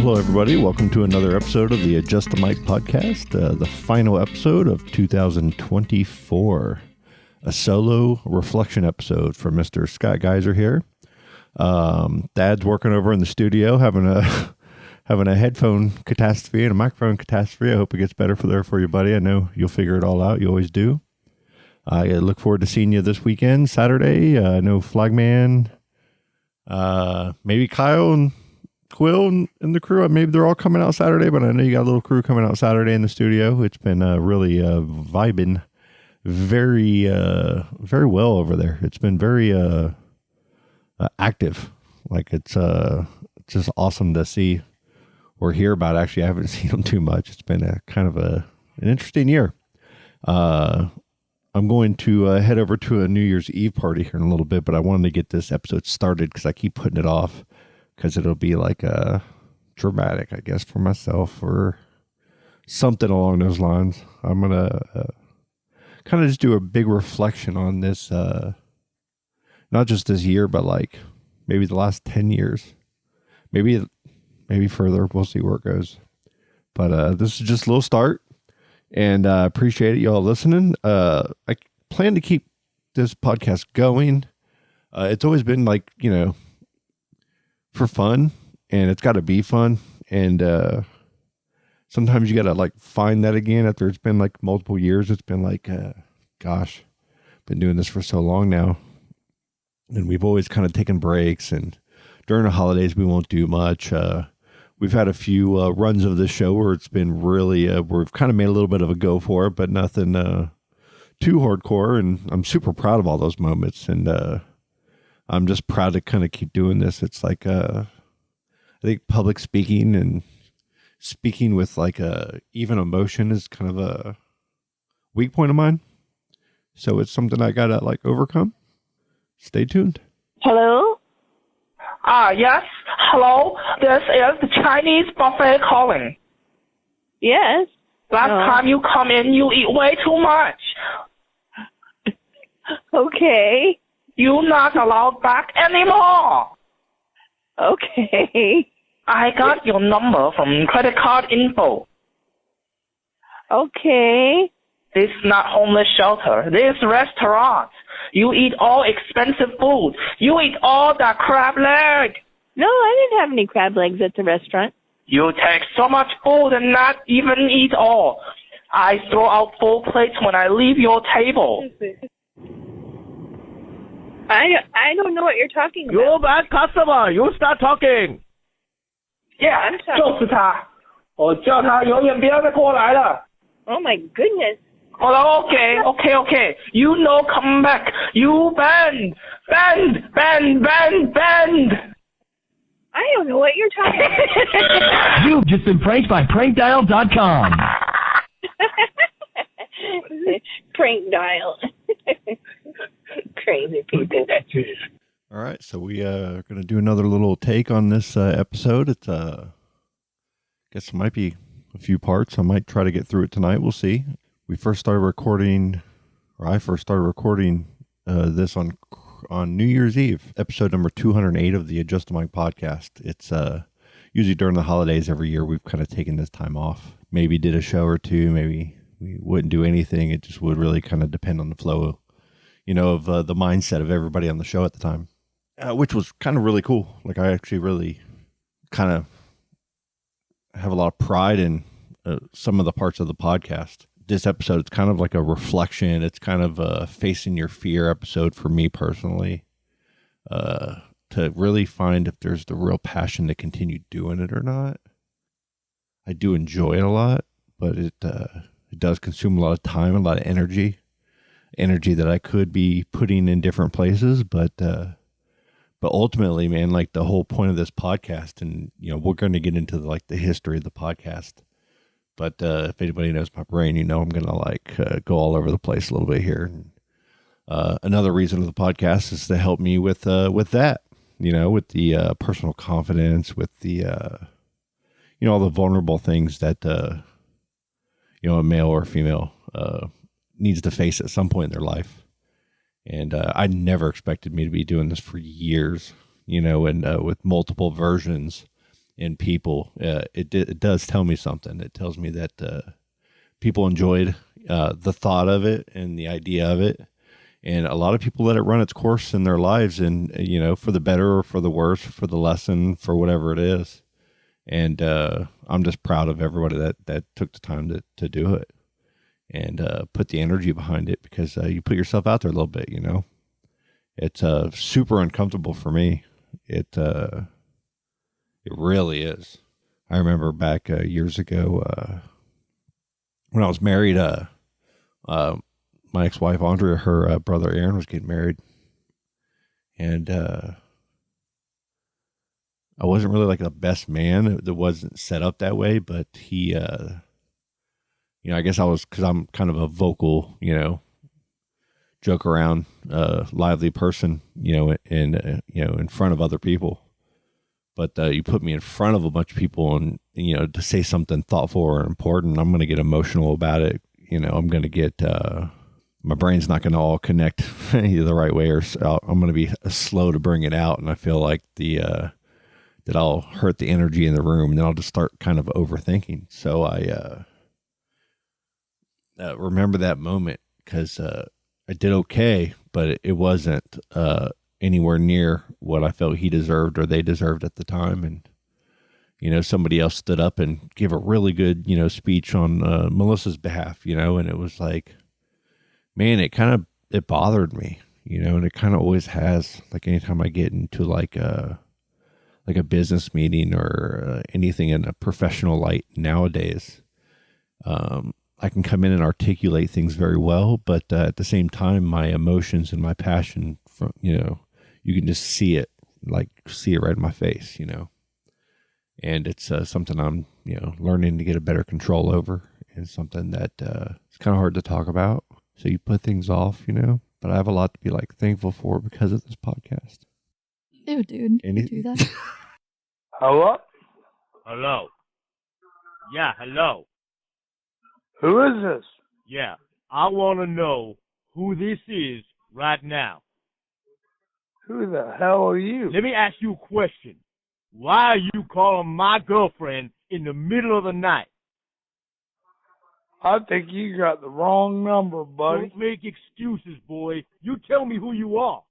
hello, everybody. Welcome to another episode of the Adjust the Mic podcast, the final episode of 2024. A solo reflection episode for Mr. Scott Geiser here. Dad's working over in the studio, having a headphone catastrophe and a microphone catastrophe. I hope it gets better for you, buddy. I know you'll figure it all out. You always do. I look forward to seeing you this weekend, Saturday. I know Flagman, maybe Kyle and Quill and the crew. Maybe they're all coming out Saturday, but I know you got a little crew coming out Saturday in the studio. It's been really vibing very well over there. It's been very active. Like it's just awesome to see or hear about. Actually, I haven't seen them too much. It's been a kind of an interesting year. I'm going to head over to a New Year's Eve party here in a little bit, but I wanted to get this episode started because I keep putting it off because it'll be like a dramatic, I guess, for myself or something along those lines. I'm going to kind of just do a big reflection on this, not just this year, but like maybe the last 10 years, maybe further. We'll see where it goes. But this is just a little start. And I appreciate it, y'all listening. I plan to keep this podcast going. It's always been like, for fun, and it's got to be fun. And sometimes you got to like find that again after it's been like multiple years. It's been like, gosh, been doing this for so long now. And we've always kind of taken breaks. And during the holidays, we won't do much. We've had a few runs of this show where it's been really, we've kind of made a little bit of a go for it, but nothing too hardcore. And I'm super proud of all those moments. And I'm just proud to kind of keep doing this. It's like, I think public speaking and speaking with like even emotion is kind of a weak point of mine. So it's something I got to like overcome. Stay tuned. Hello? Yes. Hello. This is the Chinese buffet calling. Yes. Last time you come in, you eat way too much. Okay. You're not allowed back anymore. Okay. I got your number from credit card info. Okay. This is not homeless shelter. This restaurant. You eat all expensive food. You eat all that crab leg. No, I didn't have any crab legs at the restaurant. You take so much food and not even eat all. I throw out full plates when I leave your table. I don't know what you're talking about. You bad customer, you start talking. Yeah, 就是他。我叫他永远不要再过来了。 Oh my goodness. Oh, okay. You know, come back. You bend. I don't know what you're talking about. You've just been pranked by prankdial.com. Prank dial. Crazy people. All right. So we are going to do another little take on this episode. It's, I guess it might be a few parts. I might try to get through it tonight. We'll see. I first started recording this on New Year's Eve, episode number 208 of the Adjust the Mic podcast. It's usually during the holidays every year. We've kind of taken this time off. Maybe did a show or two. Maybe we wouldn't do anything. It just would really kind of depend on the flow, of the mindset of everybody on the show at the time, which was kind of really cool. Like I actually really kind of have a lot of pride in some of the parts of the podcast. This episode, it's kind of like a reflection. It's kind of a facing your fear episode for me personally, to really find if there's the real passion to continue doing it or not. I do enjoy it a lot, but it does consume a lot of time, a lot of energy that I could be putting in different places. But ultimately, man, like the whole point of this podcast, and we're going to get into the history of the podcast. But if anybody knows my brain, I'm going to go all over the place a little bit here. Another reason of the podcast is to help me with that, with the personal confidence, with the, all the vulnerable things that, a male or female needs to face at some point in their life. And I never expected me to be doing this for years, and with multiple versions in people, it does tell me something. It tells me that people enjoyed the thought of it and the idea of it. And a lot of people let it run its course in their lives, and, for the better or for the worse, for the lesson, for whatever it is. And I'm just proud of everybody that took the time to do it and put the energy behind it, because you put yourself out there a little bit, It's super uncomfortable for me. It really is. I remember back years ago when I was married, my ex-wife, Andrea, her brother, Aaron, was getting married. And I wasn't really like the best man. It wasn't set up that way, but he, I guess I was, because I'm kind of a vocal, joke around, lively person, in front of other people. But you put me in front of a bunch of people and, to say something thoughtful or important, I'm going to get emotional about it. I'm going to get, my brain's not going to all connect the right way, or I'm going to be slow to bring it out. And I feel like that I'll hurt the energy in the room, and then I'll just start kind of overthinking. So I remember that moment, because I did okay, but it wasn't anywhere near what I felt he deserved or they deserved at the time. And, somebody else stood up and gave a really good, speech on Melissa's behalf, and it was like, man, it bothered me, and it kind of always has. Like anytime I get into like a business meeting or anything in a professional light nowadays, I can come in and articulate things very well, but at the same time, my emotions and my passion, from you can just see it right in my face, and it's something I'm learning to get a better control over, and something that it's kind of hard to talk about. So you put things off, but I have a lot to be thankful for because of this podcast. Ew, dude. You do that? Hello? Hello. Yeah, hello. Who is this? Yeah, I want to know who this is right now. Who the hell are you? Let me ask you a question. Why are you calling my girlfriend in the middle of the night? I think you got the wrong number, buddy. Don't make excuses, boy. You tell me who you are.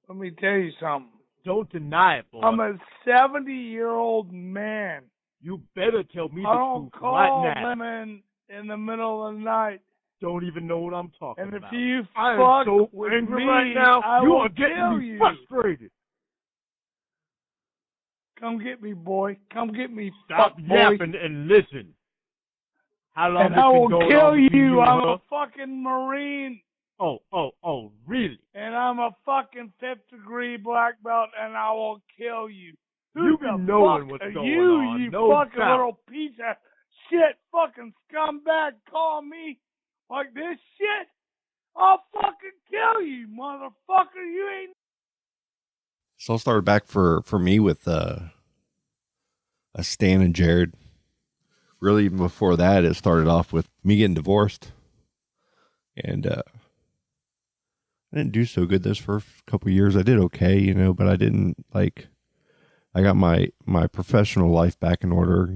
Let me tell you something. Don't deny it, boy. I'm a 70-year-old man. You better tell me I the don't truth call right now. women in the middle of the night. Don't even know what I'm talking And if about. you I am fuck so with angry me, right now. I You will are getting kill me you. frustrated. Come get me, boy. Come get me, Stop fuck boy. yapping and listen. How long And has I it been will going kill on between you. and I'm her? a fucking Marine. Oh, really? And I'm a fucking 5th degree black belt, and I will kill you. You Who be the knowing fuck what's are going you, on, you no fucking doubt. little piece of shit fucking scumbag, call me like this shit? I'll fucking kill you, motherfucker. You ain't. So I'll start back for me with a Stan and Jared. Really, even before that, it started off with me getting divorced. And I didn't do so good those first couple of years. I did okay, but I didn't I got my professional life back in order,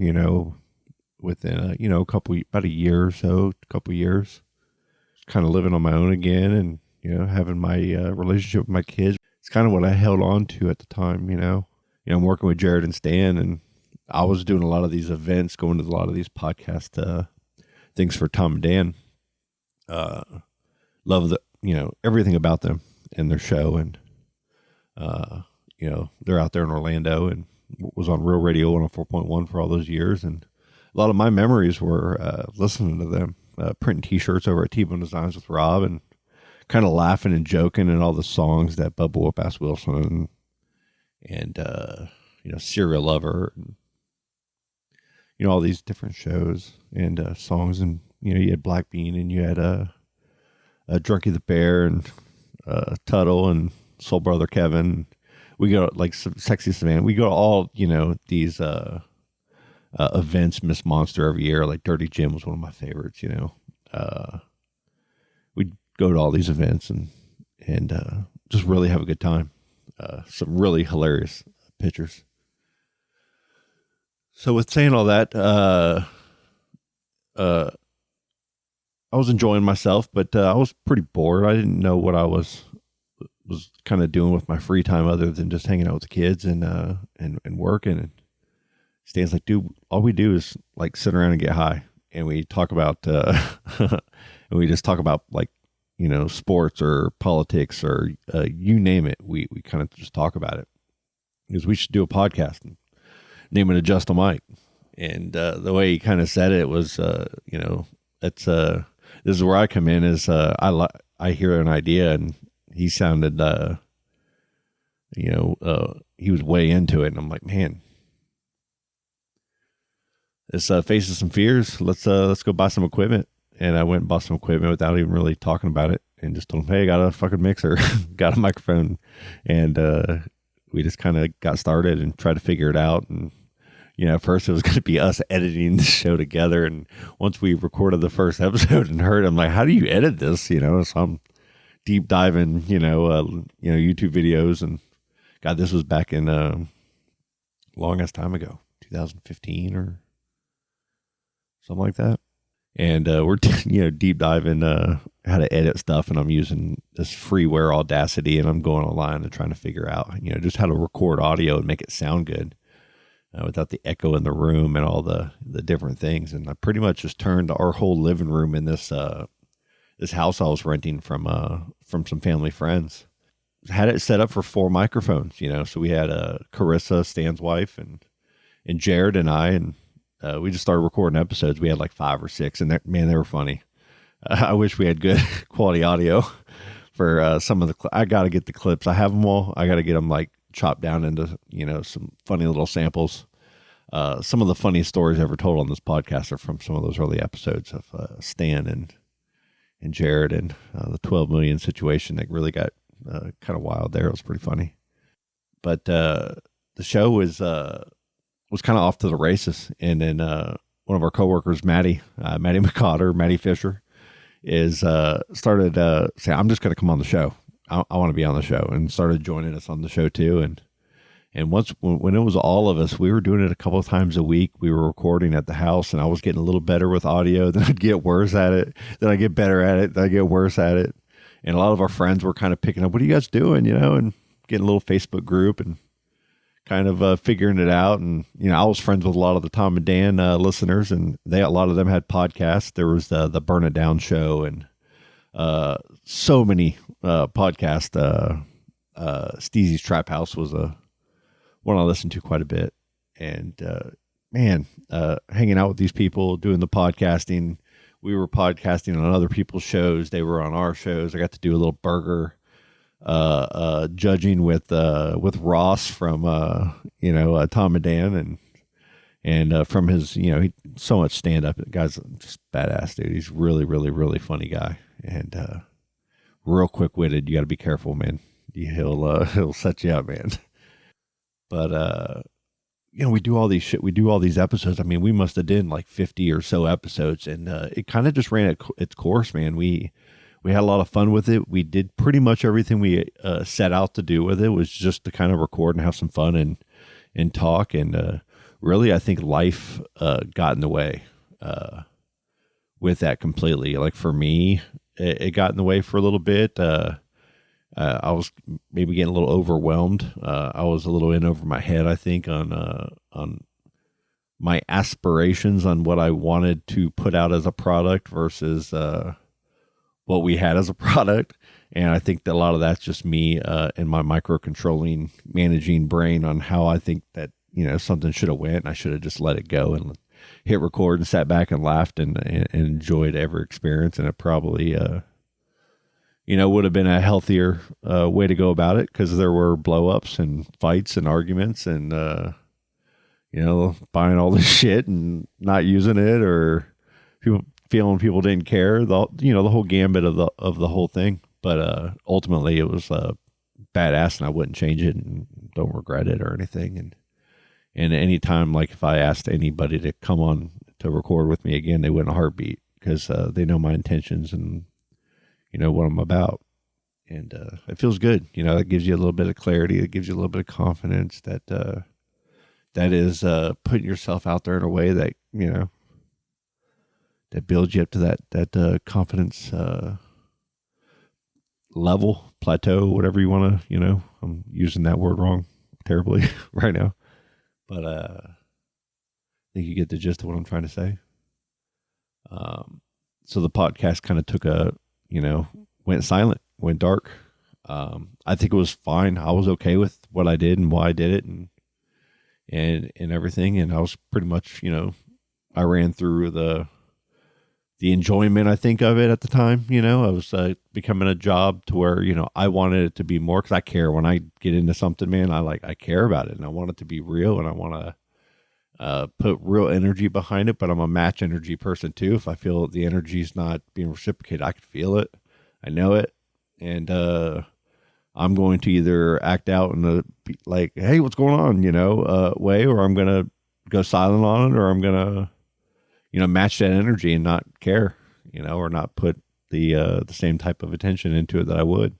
within about a year or so, a couple of years. Kind of living on my own again, and having my relationship with my kids. It's kind of what I held on to at the time. I'm working with Jared and Stan, and I was doing a lot of these events, going to a lot of these podcast things for Tom and Dan. Love everything about them and their show, and they're out there in Orlando and was on Real Radio 104.1 for all those years, and a lot of my memories were listening to them, printing T-shirts over at T-Bone Designs with Rob, and kind of laughing and joking and all the songs that Bubba Whoop-Ass Wilson and Serial Lover, and, all these different shows and songs, and you had Black Bean, and you had Drunky the Bear, and Tuttle, and Soul Brother Kevin. We go Sexy Savannah. We go to all these events, Miss Monster every year. Like Dirty Jim was one of my favorites. We'd go to all these events and just really have a good time. Some really hilarious pictures. So with saying all that, I was enjoying myself, but I was pretty bored. I didn't know what I was kind of doing with my free time other than just hanging out with the kids and working. And Stan's like, dude, all we do is like sit around and get high, and we talk about and we just talk about like, you know, sports or politics or you name it. We kind of just talk about it because we should do a podcast and name it Adjust a Mic. And the way he kind of said it was, you know, it's this is where I come in is I hear an idea and he sounded, you know, he was way into it, and I'm like, man, this faces some fears. Let's go buy some equipment. And I went and bought some equipment without even really talking about it, and just told him, hey, I got a fucking mixer, got a microphone, and we just kind of got started and tried to figure it out. And you know, at first it was going to be us editing the show together. And once we recorded the first episode and heard, I'm like, how do you edit this? You know, so I'm deep diving, you know, YouTube videos. And God, this was back in long ass time ago, 2015 or something like that. And we're, you know, deep diving how to edit stuff. And I'm using this freeware Audacity, and I'm going online and trying to figure out, you know, just how to record audio and make it sound good. Without the echo in the room and all the different things. And I pretty much just turned our whole living room in this this house I was renting from some family friends. Had it set up for 4 microphones, you know. So we had Carissa, Stan's wife, and Jared and I, and we just started recording episodes. We had like 5 or 6, and they were funny. I wish we had good quality audio for some of the. I got to get the clips. I have them all. I got to get them like chopped down into, you know, some funny little samples. Some of the funniest stories ever told on this podcast are from some of those early episodes of Stan and Jared and the 12 million situation that really got kind of wild there. It was pretty funny. But the show was kind of off to the races. And then one of our coworkers, Maddie McCotter, Maddie Fisher, is started saying, I'm just going to come on the show. I want to be on the show, and started joining us on the show too. And once when it was all of us, we were doing it a couple of times a week. We were recording at the house, and I was getting a little better with audio. Then I'd get worse at it. Then I get better at it. Then I get worse at it. And a lot of our friends were kind of picking up, what are you guys doing? You know, and getting a little Facebook group and kind of figuring it out. And, you know, I was friends with a lot of the Tom and Dan listeners, and a lot of them had podcasts. There was the Burn It Down show, and so many podcasts. Steezy's Trap House was one I listened to quite a bit. And man, hanging out with these people, doing the podcasting. We were podcasting on other people's shows. They were on our shows. I got to do a little burger judging with Ross from Tom and Dan, and from his, you know, he so much stand up. The guy's just badass, dude. He's really, really, really funny guy, and real quick witted. You got to be careful, man. He'll set you up, man. But you know, we do all these episodes. I mean, we must have done like 50 or so episodes, and it kind of just ran its course, man. We had a lot of fun with it. We did pretty much everything we set out to do with it. Was just to kind of record and have some fun and talk. And really, I think life got in the way with that completely. Like for me, it got in the way for a little bit. I was maybe getting a little overwhelmed. I was a little in over my head, I think, on my aspirations on what I wanted to put out as a product versus what we had as a product. And I think that a lot of that's just me and my micro-controlling, managing brain on how I think that, you know, something should have went, and I should have just let it go and hit record and sat back and laughed and enjoyed every experience. And it probably would have been a healthier way to go about it, because there were blow-ups and fights and arguments and, buying all this shit and not using it, or people feeling people didn't care, the whole gambit of the whole thing. But ultimately it was badass, and I wouldn't change it and don't regret it or anything. And any time, like if I asked anybody to come on to record with me again, they wouldn't heartbeat, because they know my intentions and, you know, what I'm about. And it feels good. You know, it gives you a little bit of clarity. It gives you a little bit of confidence that, that is putting yourself out there in a way that, that builds you up to that confidence level, plateau, whatever you want to, I'm using that word wrong terribly right now. But I think you get the gist of what I'm trying to say. So the podcast kind of took went silent, went dark. I think it was fine. I was okay with what I did and why I did it and everything. And I was pretty much, I ran through the enjoyment, I think, of it at the time. I was becoming a job to where, I wanted it to be more, because I care. When I get into something, man, I care about it, and I want it to be real, and I want to put real energy behind it. But I'm a match energy person too. If I feel the energy's not being reciprocated, I can feel it. I know it. And I'm going to either act out in the like, hey, what's going on, way, or I'm going to go silent on it, or I'm going to, match that energy and not care, or not put the same type of attention into it that I would.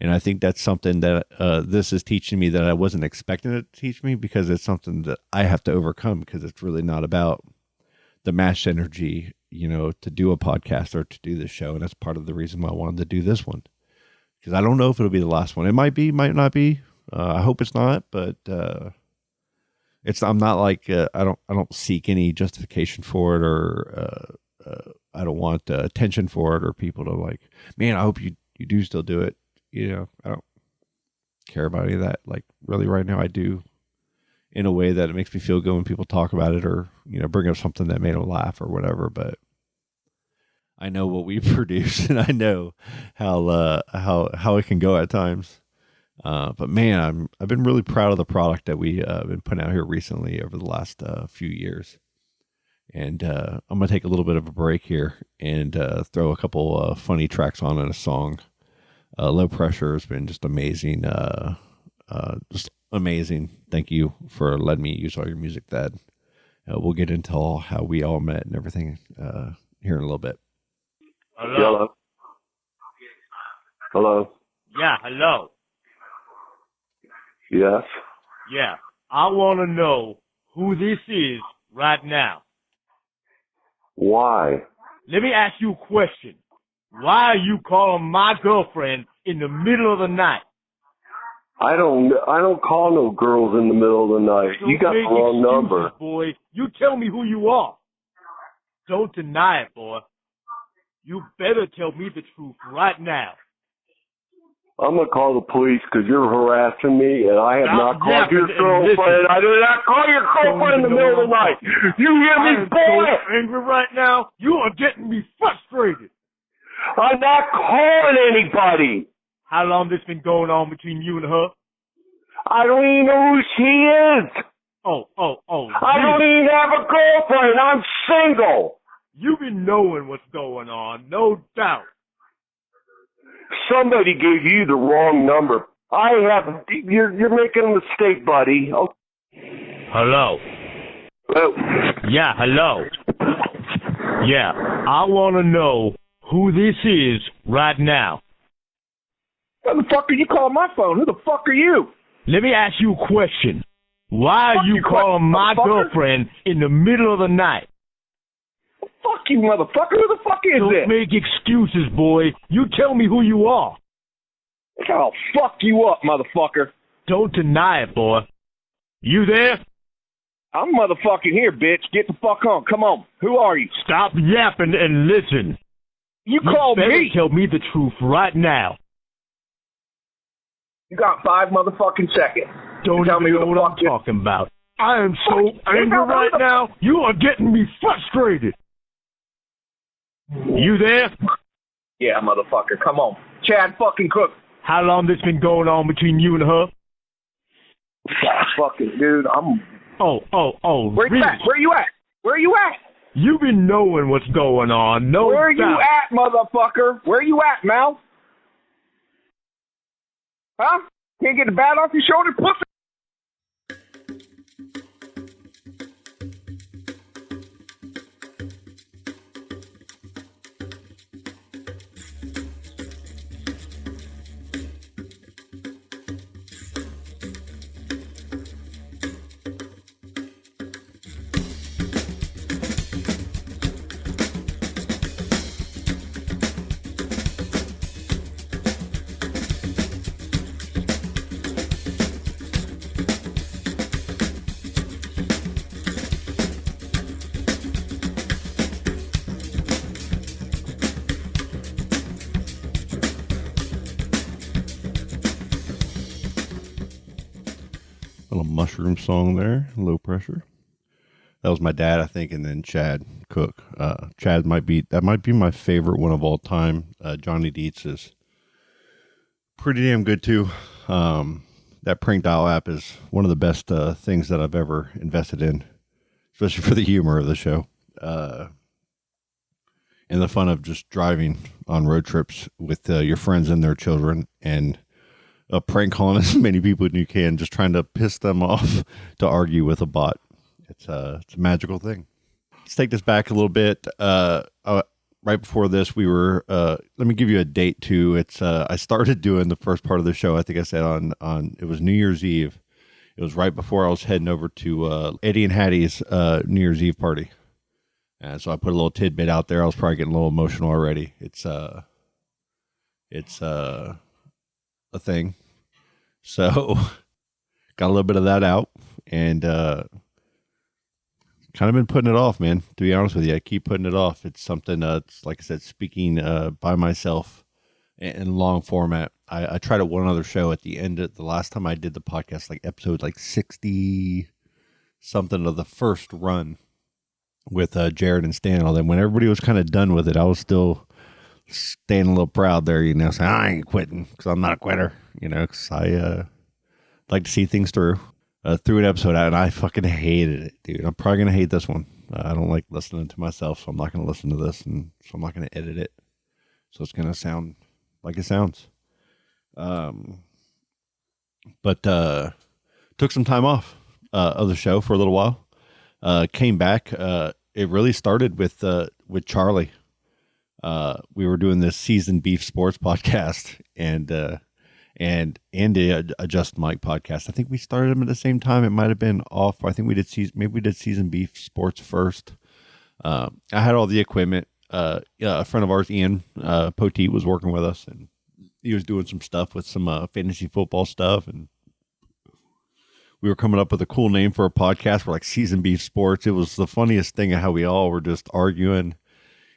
And I think that's something that this is teaching me that I wasn't expecting it to teach me, because it's something that I have to overcome, because it's really not about the matched energy, to do a podcast or to do this show. And that's part of the reason why I wanted to do this one, because I don't know if it'll be the last one. It might be, might not be. I hope it's not, but I'm not like, I don't seek any justification for it, or I don't want attention for it, or people to like, man, I hope you do still do it. I don't care about any of that. Like, really right now I do, in a way that it makes me feel good when people talk about it, or, bring up something that made them laugh or whatever. But I know what we produce, and I know how it can go at times. But man, I've been really proud of the product that we been putting out here recently over the last few years. And I'm gonna take a little bit of a break here and throw a couple funny tracks on in a song. Low Pressure has been just amazing. Just amazing. Thank you for letting me use all your music, Thad. We'll get into how we all met and everything here in a little bit. Hello. Hello. Yeah, hello. Yes. Yeah, I want to know who this is right now. Why? Let me ask you a question. Why are you calling my girlfriend in the middle of the night? I don't call no girls in the middle of the night. Don't You got the make wrong excuses, number. boy. You tell me who you are. Don't deny it, boy. You better tell me the truth right now. I'm going to call the police because you're harassing me, and I have not called your girlfriend. I did not call your girlfriend in the middle of the night. You hear me, boy? I'm so angry right now. You are getting me frustrated. I'm not calling anybody. How long this been going on between you and her? I don't even know who she is. Oh. I don't even have a girlfriend. I'm single. You've been knowing what's going on, no doubt. Somebody gave you the wrong number. You're making a mistake, buddy. Oh. Hello. Hello. Yeah, hello. Yeah, I want to know who this is right now. Motherfucker, you call my phone. Who the fuck are you? Let me ask you a question. Why are you calling my girlfriend in the middle of the night? Fuck you, motherfucker. Who the fuck is this? Don't make excuses, boy. You tell me who you are. I'll fuck you up, motherfucker. Don't deny it, boy. You there? I'm motherfucking here, bitch. Get the fuck on. Come on. Who are you? Stop yapping and listen. You called me. Tell me the truth right now. You got 5 motherfucking seconds. Don't tell me know what I'm talking about. I am so angry right now. You are getting me frustrated. You there? Yeah, motherfucker. Come on. Chad fucking Cook. How long this been going on between you and her? Fucking dude, I'm... Oh. Where you at? Where you at? Where you at? You been knowing what's going on, no Where doubt. you at, motherfucker? Where you at, Mal? Huh? Can't get the bat off your shoulder, pussy? mushroom song there, Low Pressure. That was my dad, I think, and then Chad Cook. Chad might be my favorite one of all time. Johnny Dietz is pretty damn good too. That prank dial app is one of the best things that I've ever invested in, especially for the humor of the show. And the fun of just driving on road trips with your friends and their children and prank calling as many people as you can, just trying to piss them off to argue with a bot. It's a magical thing. Let's take this back a little bit. Right before this, we were, let me give you a date too. It's, I started doing the first part of the show. I think I said on it was New Year's Eve. It was right before I was heading over to, Eddie and Hattie's, New Year's Eve party. And so I put a little tidbit out there. I was probably getting a little emotional already. It's a thing. So got a little bit of that out and, kind of been putting it off, man, to be honest with you. I keep putting it off. It's something, it's, like I said, speaking by myself in long format. I tried it one other show at the end of the last time I did the podcast, like episode like 60 something of the first run with Jared and Stan and all that. When everybody was kind of done with it, I was still staying a little proud there, you know, saying I ain't quitting because I'm not a quitter, you know, because I like to see things through. Threw an episode out and I fucking hated it, dude. I'm probably going to hate this one. I don't like listening to myself, so I'm not going to listen to this, and so I'm not going to edit it. So it's going to sound like it sounds. But took some time off of the show for a little while. Came back. It really started with Charlie. We were doing this Seasoned Beef Sports podcast, and the Adjust Mike podcast. I think we started them at the same time. It might have been off. I think we did Seasoned Beef Sports first. I had all the equipment. A friend of ours, Ian Poteet, was working with us, and he was doing some stuff with some fantasy football stuff, and we were coming up with a cool name for a podcast for like Seasoned Beef Sports. It was the funniest thing how we all were just arguing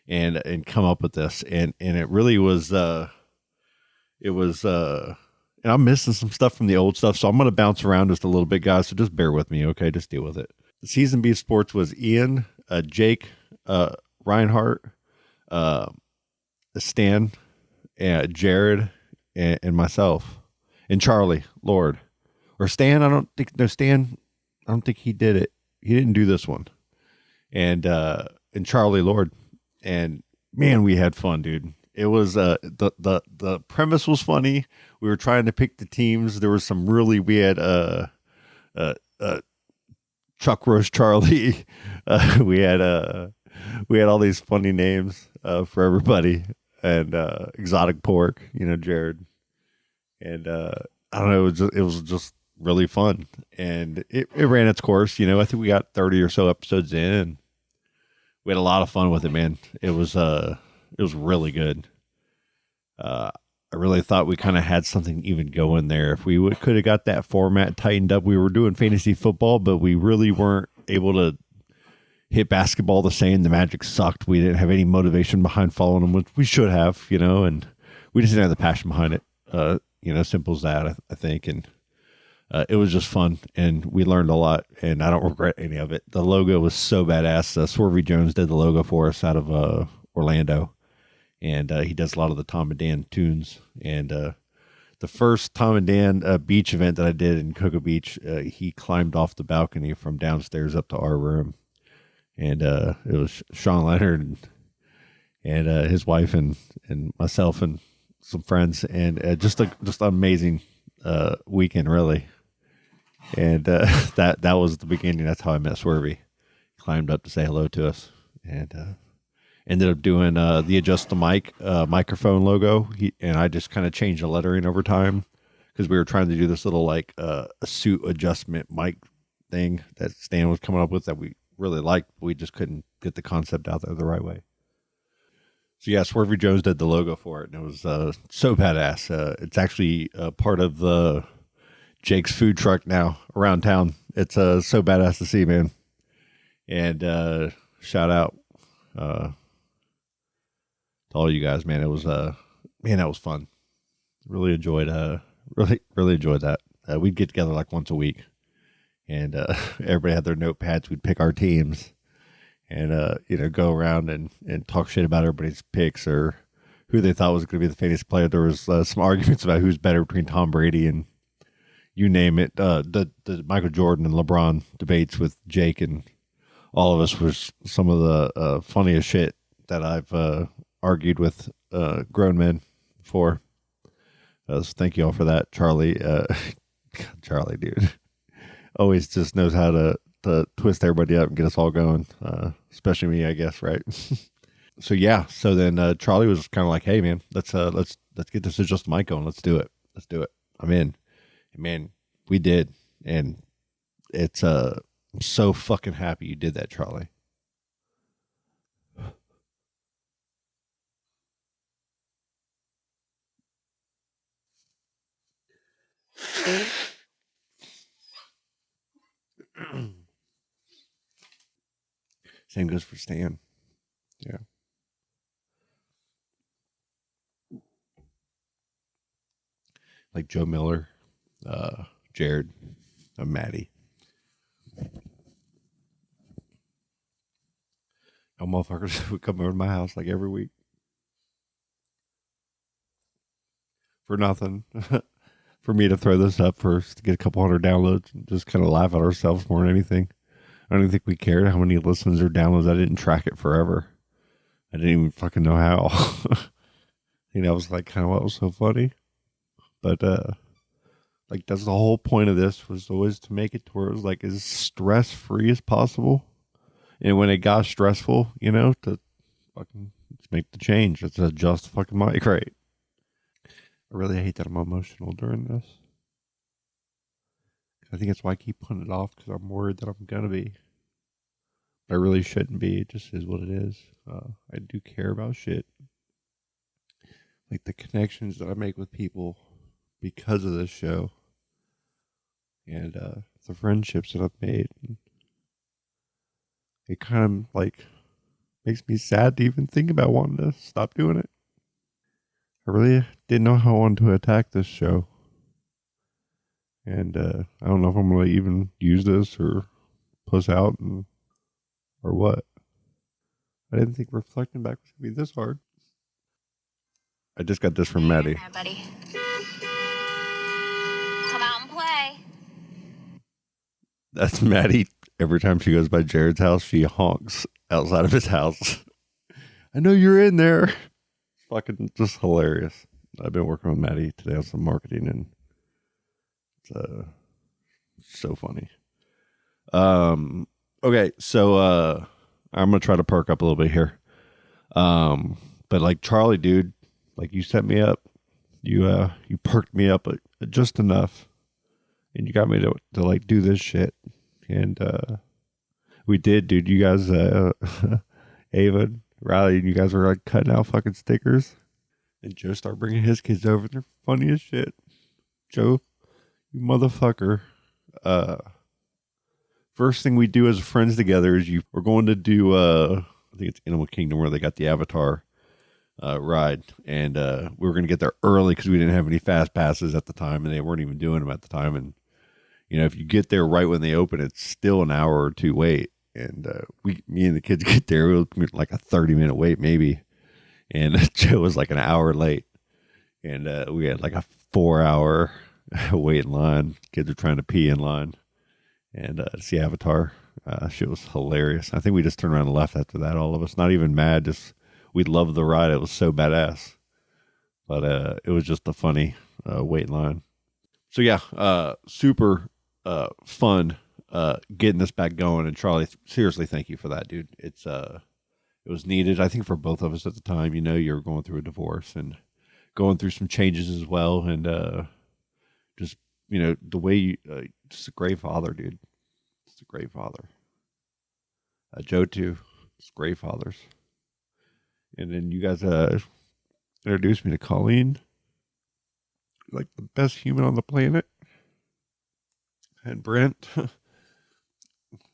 and come up with this, and it really was. And I'm missing some stuff from the old stuff, so I'm going to bounce around just a little bit, guys, so just bear with me, okay? Just deal with it. The Seasoned Beef Sports was Ian, Jake, Reinhardt, Stan, Jared, and myself, and Charlie, Lord. Or Stan, Stan, I don't think he did it. He didn't do this one. And Charlie, Lord. And, man, we had fun, dude. It was the premise was funny. We were trying to pick the teams. There was some really we had Chuck Roast Charlie. We had all these funny names for everybody, and Exotic Pork, you know, Jared, and I don't know. It was just really fun, and it ran its course. You know, I think we got 30 or so episodes in, and we had a lot of fun with it, man. It was really good. I really thought we kind of had something even going there. If we could have got that format tightened up, we were doing fantasy football, but we really weren't able to hit basketball the same. The Magic sucked. We didn't have any motivation behind following them, which we should have, you know, and we just didn't have the passion behind it. You know, simple as that, I think. And it was just fun, and we learned a lot, and I don't regret any of it. The logo was so badass. Swervy Jones did the logo for us out of Orlando. And he does a lot of the Tom and Dan tunes. And the first Tom and Dan beach event that I did in Cocoa Beach, he climbed off the balcony from downstairs up to our room. And it was Sean Leonard and his wife and myself and some friends. And just an amazing weekend, really. And that was the beginning. That's how I met Swervy. He climbed up to say hello to us. And ended up doing the Adjust the Mic microphone logo. And I just kind of changed the lettering over time because we were trying to do this little like a suit adjustment mic thing that Stan was coming up with that we really liked. We just couldn't get the concept out there the right way. So yeah, Swervy Jones did the logo for it, and it was so badass. It's actually part of the Jake's food truck now around town. It's so badass to see, man. And shout out to all you guys, man. It was that was fun. Really enjoyed really enjoyed that. We'd get together like once a week, and everybody had their notepads. We'd pick our teams, and go around and talk shit about everybody's picks or who they thought was going to be the fantasy player. There was some arguments about who's better between Tom Brady and you name it. The Michael Jordan and LeBron debates with Jake and all of us was some of the funniest shit that I've argued with grown men for. So thank you all for that, Charlie. Charlie, dude, always just knows how to twist everybody up and get us all going, especially me, I guess, right? So yeah, so then Charlie was kind of like, "Hey, man, let's get this Just Mike going. Let's do it. I'm in." And man, we did, and it's I'm so fucking happy you did that, Charlie. Same goes for Stan. Yeah. Like Joe Miller, Jared, Maddie. Y'all motherfuckers would come over to my house like every week. For nothing. For me to throw this up first to get a couple hundred downloads and just kind of laugh at ourselves more than anything. I don't even think we cared how many listens or downloads. I didn't track it forever. I didn't even fucking know how. That was like kind of what was so funny. But like that's the whole point of this was always to make it to where it was like as stress free as possible. And when it got stressful, to fucking make the change. It's adjust fucking mic, right? I really hate that I'm emotional during this. I think that's why I keep putting it off because I'm worried that I'm gonna be. But I really shouldn't be. It just is what it is. I do care about shit. Like the connections that I make with people because of this show. And the friendships that I've made. It kind of like makes me sad to even think about wanting to stop doing it. I really didn't know how I wanted to attack this show. And I don't know if I'm going to even use this or puss out or what. I didn't think reflecting back was going to be this hard. I just got this from Maddie. There, buddy. Come out and play. That's Maddie. Every time she goes by Jared's house, she honks outside of his house. I know you're in there. Fucking just hilarious. I've been working with Maddie today on some marketing and it's so funny. Okay, so I'm gonna try to perk up a little bit here. But like Charlie, dude, like you set me up. You perked me up just enough. And you got me to like do this shit. And we did, dude. You guys Ava, Riley, you guys were like cutting out fucking stickers. And Joe started bringing his kids over. They're funny as shit. Joe, you motherfucker. First thing we do as friends together is we're going to do, I think it's Animal Kingdom where they got the Avatar ride. And we were going to get there early because we didn't have any fast passes at the time. And they weren't even doing them at the time. And, if you get there right when they open, it's still an hour or two wait. And me and the kids get there, it was like a 30-minute wait maybe. And Joe was like an hour late. And we had like a 4-hour wait in line. Kids are trying to pee in line. And see Avatar. Shit was hilarious. I think we just turned around and left after that, all of us. Not even mad, just we loved the ride. It was so badass. But it was just a funny wait in line. So yeah, super fun getting this back going. And Charlie, seriously, thank you for that, dude. It was needed, I think, for both of us at the time. You were going through a divorce and going through some changes as well. And just, the way you, just a great father, dude. Just a great father. Joe, too. Just great fathers. And then you guys introduced me to Colleen. Like the best human on the planet. And Brent,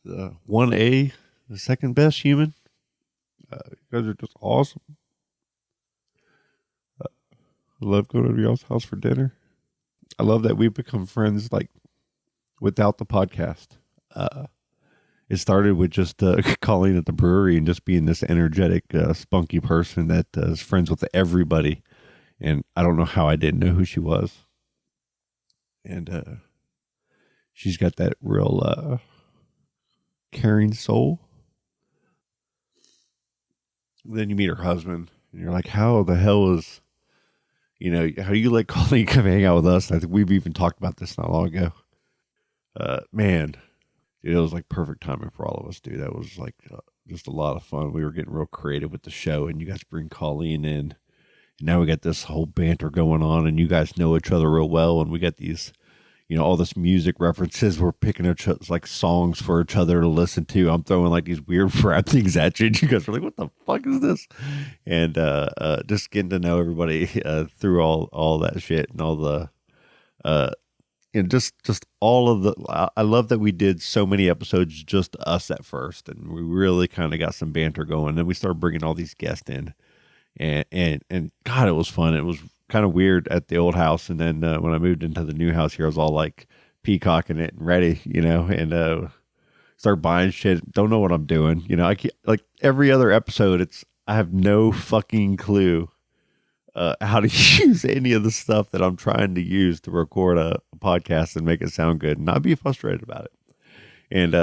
the 1A, the second best human. You guys are just awesome. I love going to y'all's house for dinner. I love that we've become friends like without the podcast. It started with just calling at the brewery and just being this energetic, spunky person that is friends with everybody. And I don't know how I didn't know who she was. And she's got that real caring soul. Then you meet her husband, and you're like, how the hell is, how do you let Colleen come hang out with us? I think we've even talked about this not long ago. Man, dude, it was like perfect timing for all of us, dude. That was like just a lot of fun. We were getting real creative with the show, and you guys bring Colleen in. And now we got this whole banter going on, and you guys know each other real well, and we got these, all this music references. We're picking each other's like songs for each other to listen to. I'm throwing like these weird rap things at you, and you guys are like, "What the fuck is this?" And just getting to know everybody through all that shit and all the, just all of the. I love that we did so many episodes just us at first, and we really kind of got some banter going. Then we started bringing all these guests in, and God, it was fun. It was kind of weird at the old house, and then when I moved into the new house here, I was all like peacocking it and ready, and start buying shit. Don't know what I'm doing, I can't, like every other episode, I have no fucking clue how to use any of the stuff that I'm trying to use to record a podcast and make it sound good and not be frustrated about it. And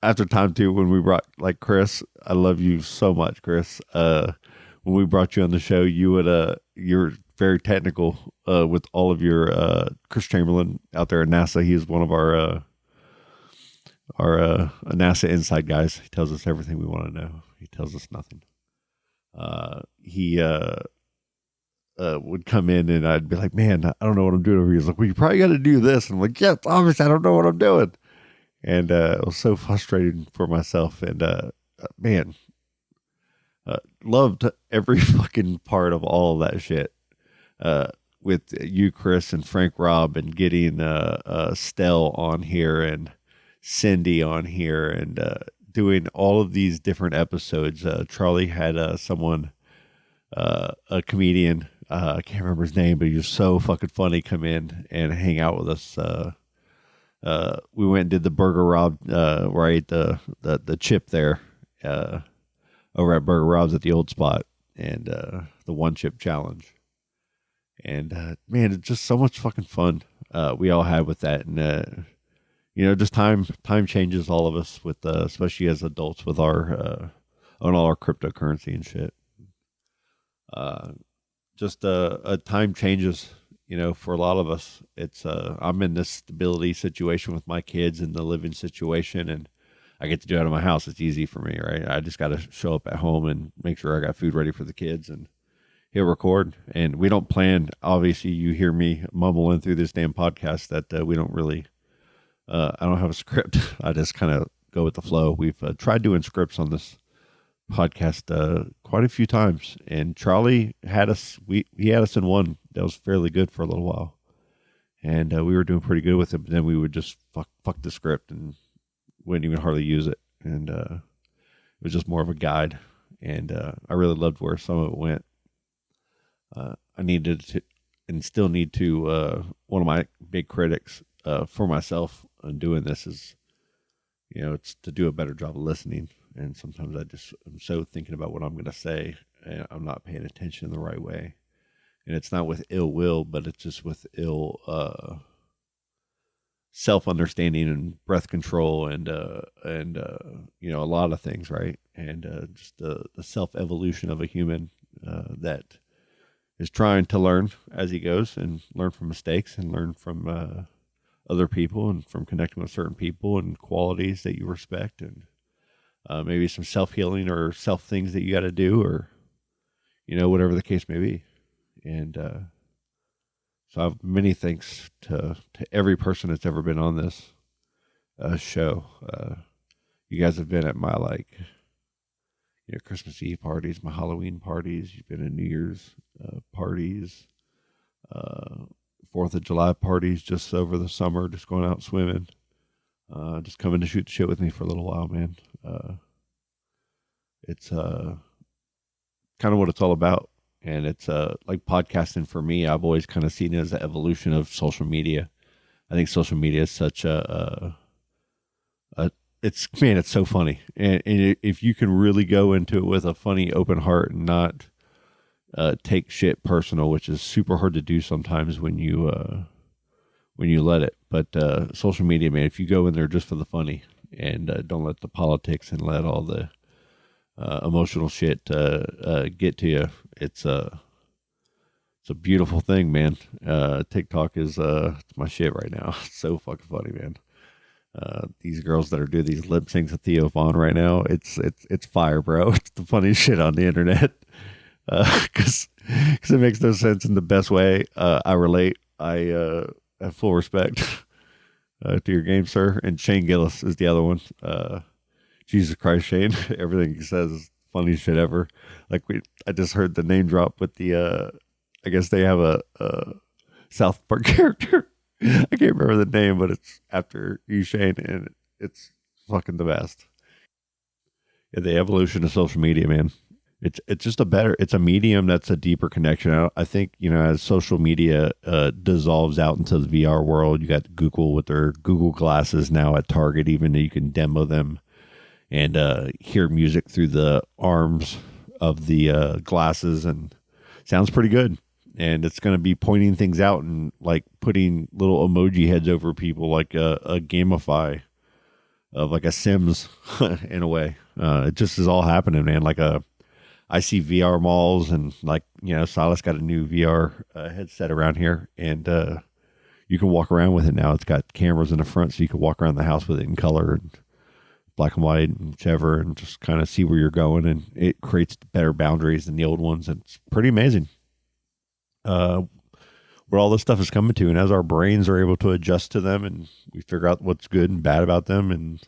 after time too, when we brought like Chris, I love you so much, Chris. When we brought you on the show, you're very technical with all of your Chris Chamberlain out there at NASA. He is one of our NASA inside guys. He tells us everything we want to know. He tells us nothing. He would come in, and I'd be like, "Man, I don't know what I'm doing over here." He's like, "Well, you probably got to do this." And I'm like, "Yeah, obviously I don't know what I'm doing." And it was so frustrating for myself. And man. Loved every fucking part of all of that shit with you, Chris, and Frank Robb, and getting Stell on here and Cindy on here, and doing all of these different episodes. Charlie had someone, a comedian, I can't remember his name, but he was so fucking funny, come in and hang out with us. We went and did the Burger Rob where I ate the chip there. Over at Burger Rob's at the old spot, and the one chip challenge. And man, it's just so much fucking fun we all had with that. And just time changes all of us with especially as adults with our on all our cryptocurrency and shit. Just time changes, for a lot of us. It's I'm in this stability situation with my kids and the living situation, and I get to do it out of my house. It's easy for me, right? I just got to show up at home and make sure I got food ready for the kids and hit record. And we don't plan. Obviously, you hear me mumbling through this damn podcast that we don't really, I don't have a script. I just kind of go with the flow. We've tried doing scripts on this podcast quite a few times. And Charlie had us, he had us in one that was fairly good for a little while. And we were doing pretty good with it. But then we would just fuck the script and wouldn't even hardly use it, and it was just more of a guide. And I really loved where some of it went. I needed to, and still need to. One of my big critics for myself on doing this is, it's to do a better job of listening. And sometimes I'm so thinking about what I'm going to say, and I'm not paying attention in the right way. And it's not with ill will, but it's just with ill self-understanding and breath control and a lot of things, right? And just the self-evolution of a human that is trying to learn as he goes, and learn from mistakes, and learn from other people, and from connecting with certain people and qualities that you respect, and maybe some self-healing or self things that you got to do, or whatever the case may be. And so I have many thanks to every person that's ever been on this show. You guys have been at my Christmas Eve parties, my Halloween parties. You've been at New Year's parties, 4th of July parties just over the summer, just going out swimming, just coming to shoot the shit with me for a little while, man. It's kind of what it's all about. And it's like podcasting for me. I've always kind of seen it as an evolution of social media. I think social media is such a It's so funny, and if you can really go into it with a funny, open heart and not take shit personal, which is super hard to do sometimes when you let it. But social media, man, if you go in there just for the funny and don't let the politics and let all the emotional shit get to you, it's a beautiful thing, man. TikTok is it's my shit right now. It's so fucking funny, man. These girls that are doing these lip syncs with Theo Vaughn right now, it's fire, bro. It's the funniest shit on the internet. Because it makes no sense in the best way. I relate. I have full respect to your game, sir. And Shane Gillis is the other one. Jesus Christ, Shane! Everything he says is funniest shit ever. Like I just heard the name drop with the. I guess they have a South Park character. I can't remember the name, but it's after you, Shane, and it's fucking the best. Yeah, the evolution of social media, man. It's just it's a medium that's a deeper connection. I think, as social media dissolves out into the VR world, you got Google with their Google glasses now at Target, even you can demo them and hear music through the arms of the glasses, and sounds pretty good. And it's going to be pointing things out and like putting little emoji heads over people, like a Gamify of like a Sims in a way. It just is all happening, man. I see VR malls, and Silas got a new VR headset around here, and you can walk around with it now. It's got cameras in the front, so you can walk around the house with it in color and black and white and whichever, and just kind of see where you're going. And it creates better boundaries than the old ones. And it's pretty amazing where all this stuff is coming to. And as our brains are able to adjust to them, and we figure out what's good and bad about them, and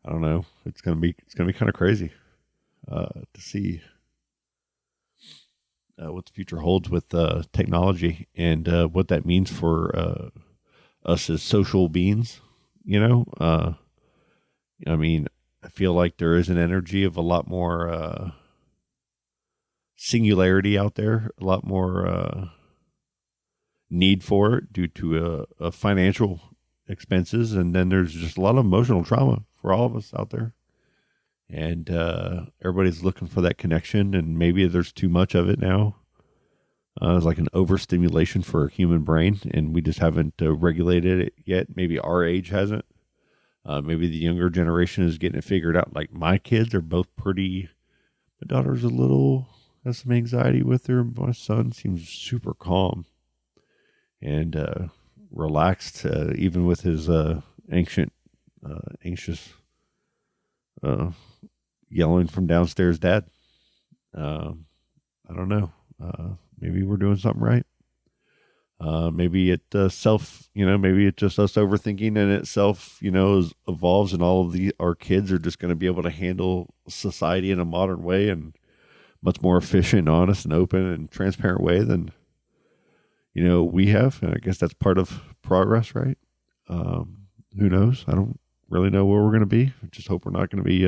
I don't know, it's gonna be kind of crazy to see what the future holds with technology and what that means for us as social beings. I mean, I feel like there is an energy of a lot more singularity out there, a lot more need for it due to financial expenses, and then there's just a lot of emotional trauma for all of us out there. And everybody's looking for that connection, and maybe there's too much of it now. It's like an overstimulation for a human brain, and we just haven't regulated it yet. Maybe our age hasn't. Maybe the younger generation is getting it figured out. Like my kids are both pretty. My daughter's has some anxiety with her. My son seems super calm and relaxed, even with his anxious yelling from downstairs, Dad. I don't know. Maybe we're doing something right. Maybe it maybe it's just us overthinking, and itself, evolves, and all of our kids are just going to be able to handle society in a modern way and much more efficient, honest, and open and transparent way than, we have. And I guess that's part of progress, right? Who knows? I don't really know where we're going to be. I just hope we're not going to be,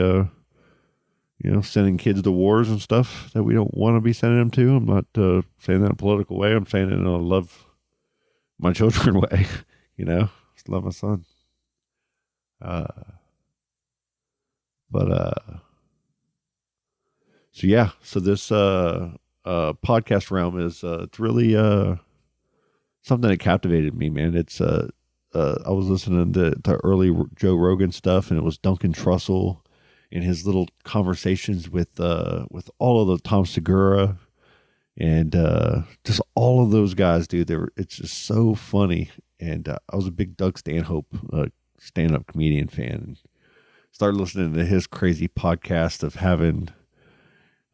sending kids to wars and stuff that we don't want to be sending them to. I'm not saying that in a political way. I'm saying it in a love my children way, just love my son. So yeah, so this podcast realm is it's really something that captivated me, man. It's I was listening to early Joe Rogan stuff, and it was Duncan Trussell and his little conversations with all of the Tom Segura and just all of those guys, dude. It's just so funny. And I was a big Doug Stanhope stand-up comedian fan, and started listening to his crazy podcast of having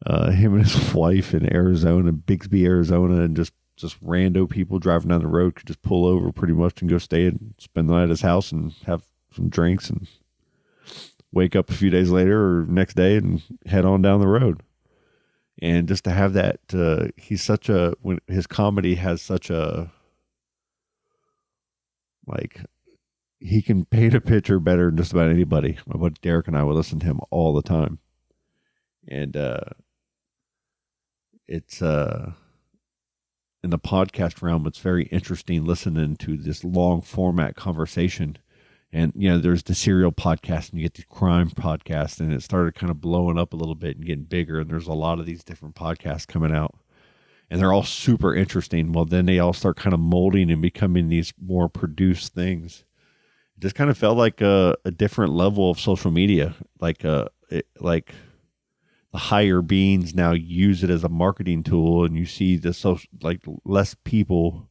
him and his wife in Arizona, Bixby, Arizona, and just rando people driving down the road could just pull over pretty much and go stay and spend the night at his house and have some drinks and wake up a few days later or next day and head on down the road. And just to have that, when his comedy has such a, like, he can paint a picture better than just about anybody. My buddy Derek and I would listen to him all the time. And it's in the podcast realm, it's very interesting listening to this long format conversation And, there's the serial podcast and you get the crime podcast, and it started kind of blowing up a little bit and getting bigger. And there's a lot of these different podcasts coming out, and they're all super interesting. Well, then they all start kind of molding and becoming these more produced things. It just kind of felt like a different level of social media, like the higher beings now use it as a marketing tool, and you see the social, like less people,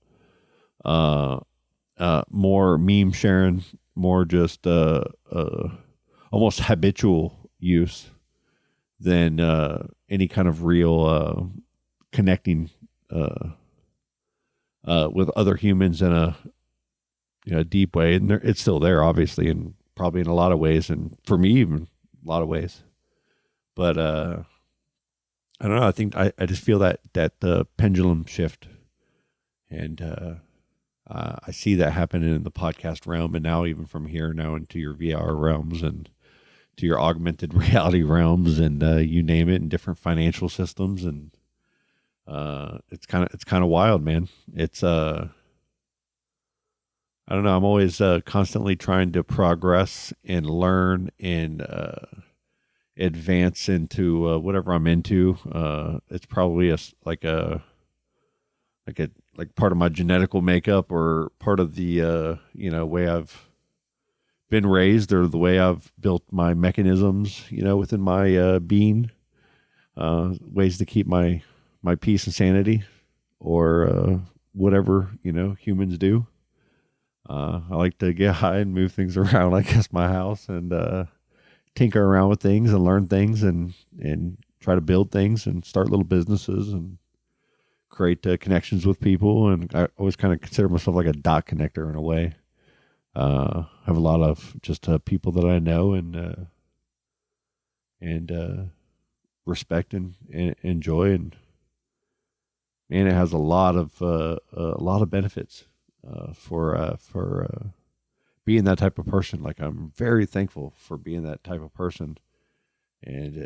more meme sharing, more just almost habitual use than any kind of real connecting with other humans in a deep way. And it's still there, obviously, and probably in a lot of ways, and for me even a lot of ways. But I don't know. I think I just feel that the pendulum shift, and I see that happening in the podcast realm, and now even from here now into your VR realms and to your augmented reality realms, and you name it, in different financial systems, and it's kind of wild, man. It's I don't know. I'm always constantly trying to progress and learn and advance into whatever I'm into. It's probably like part of my genetical makeup, or part of the way I've been raised, or the way I've built my mechanisms, within my being, ways to keep my peace and sanity, or whatever humans do. I like to get high and move things around, I guess, my house, and tinker around with things and learn things, and try to build things and start little businesses and create connections with people. And I always kind of consider myself like a dot connector in a way. I have a lot of just people that I know and respect and enjoy, and man, it has a lot of benefits for being that type of person. Like, I'm very thankful for being that type of person, and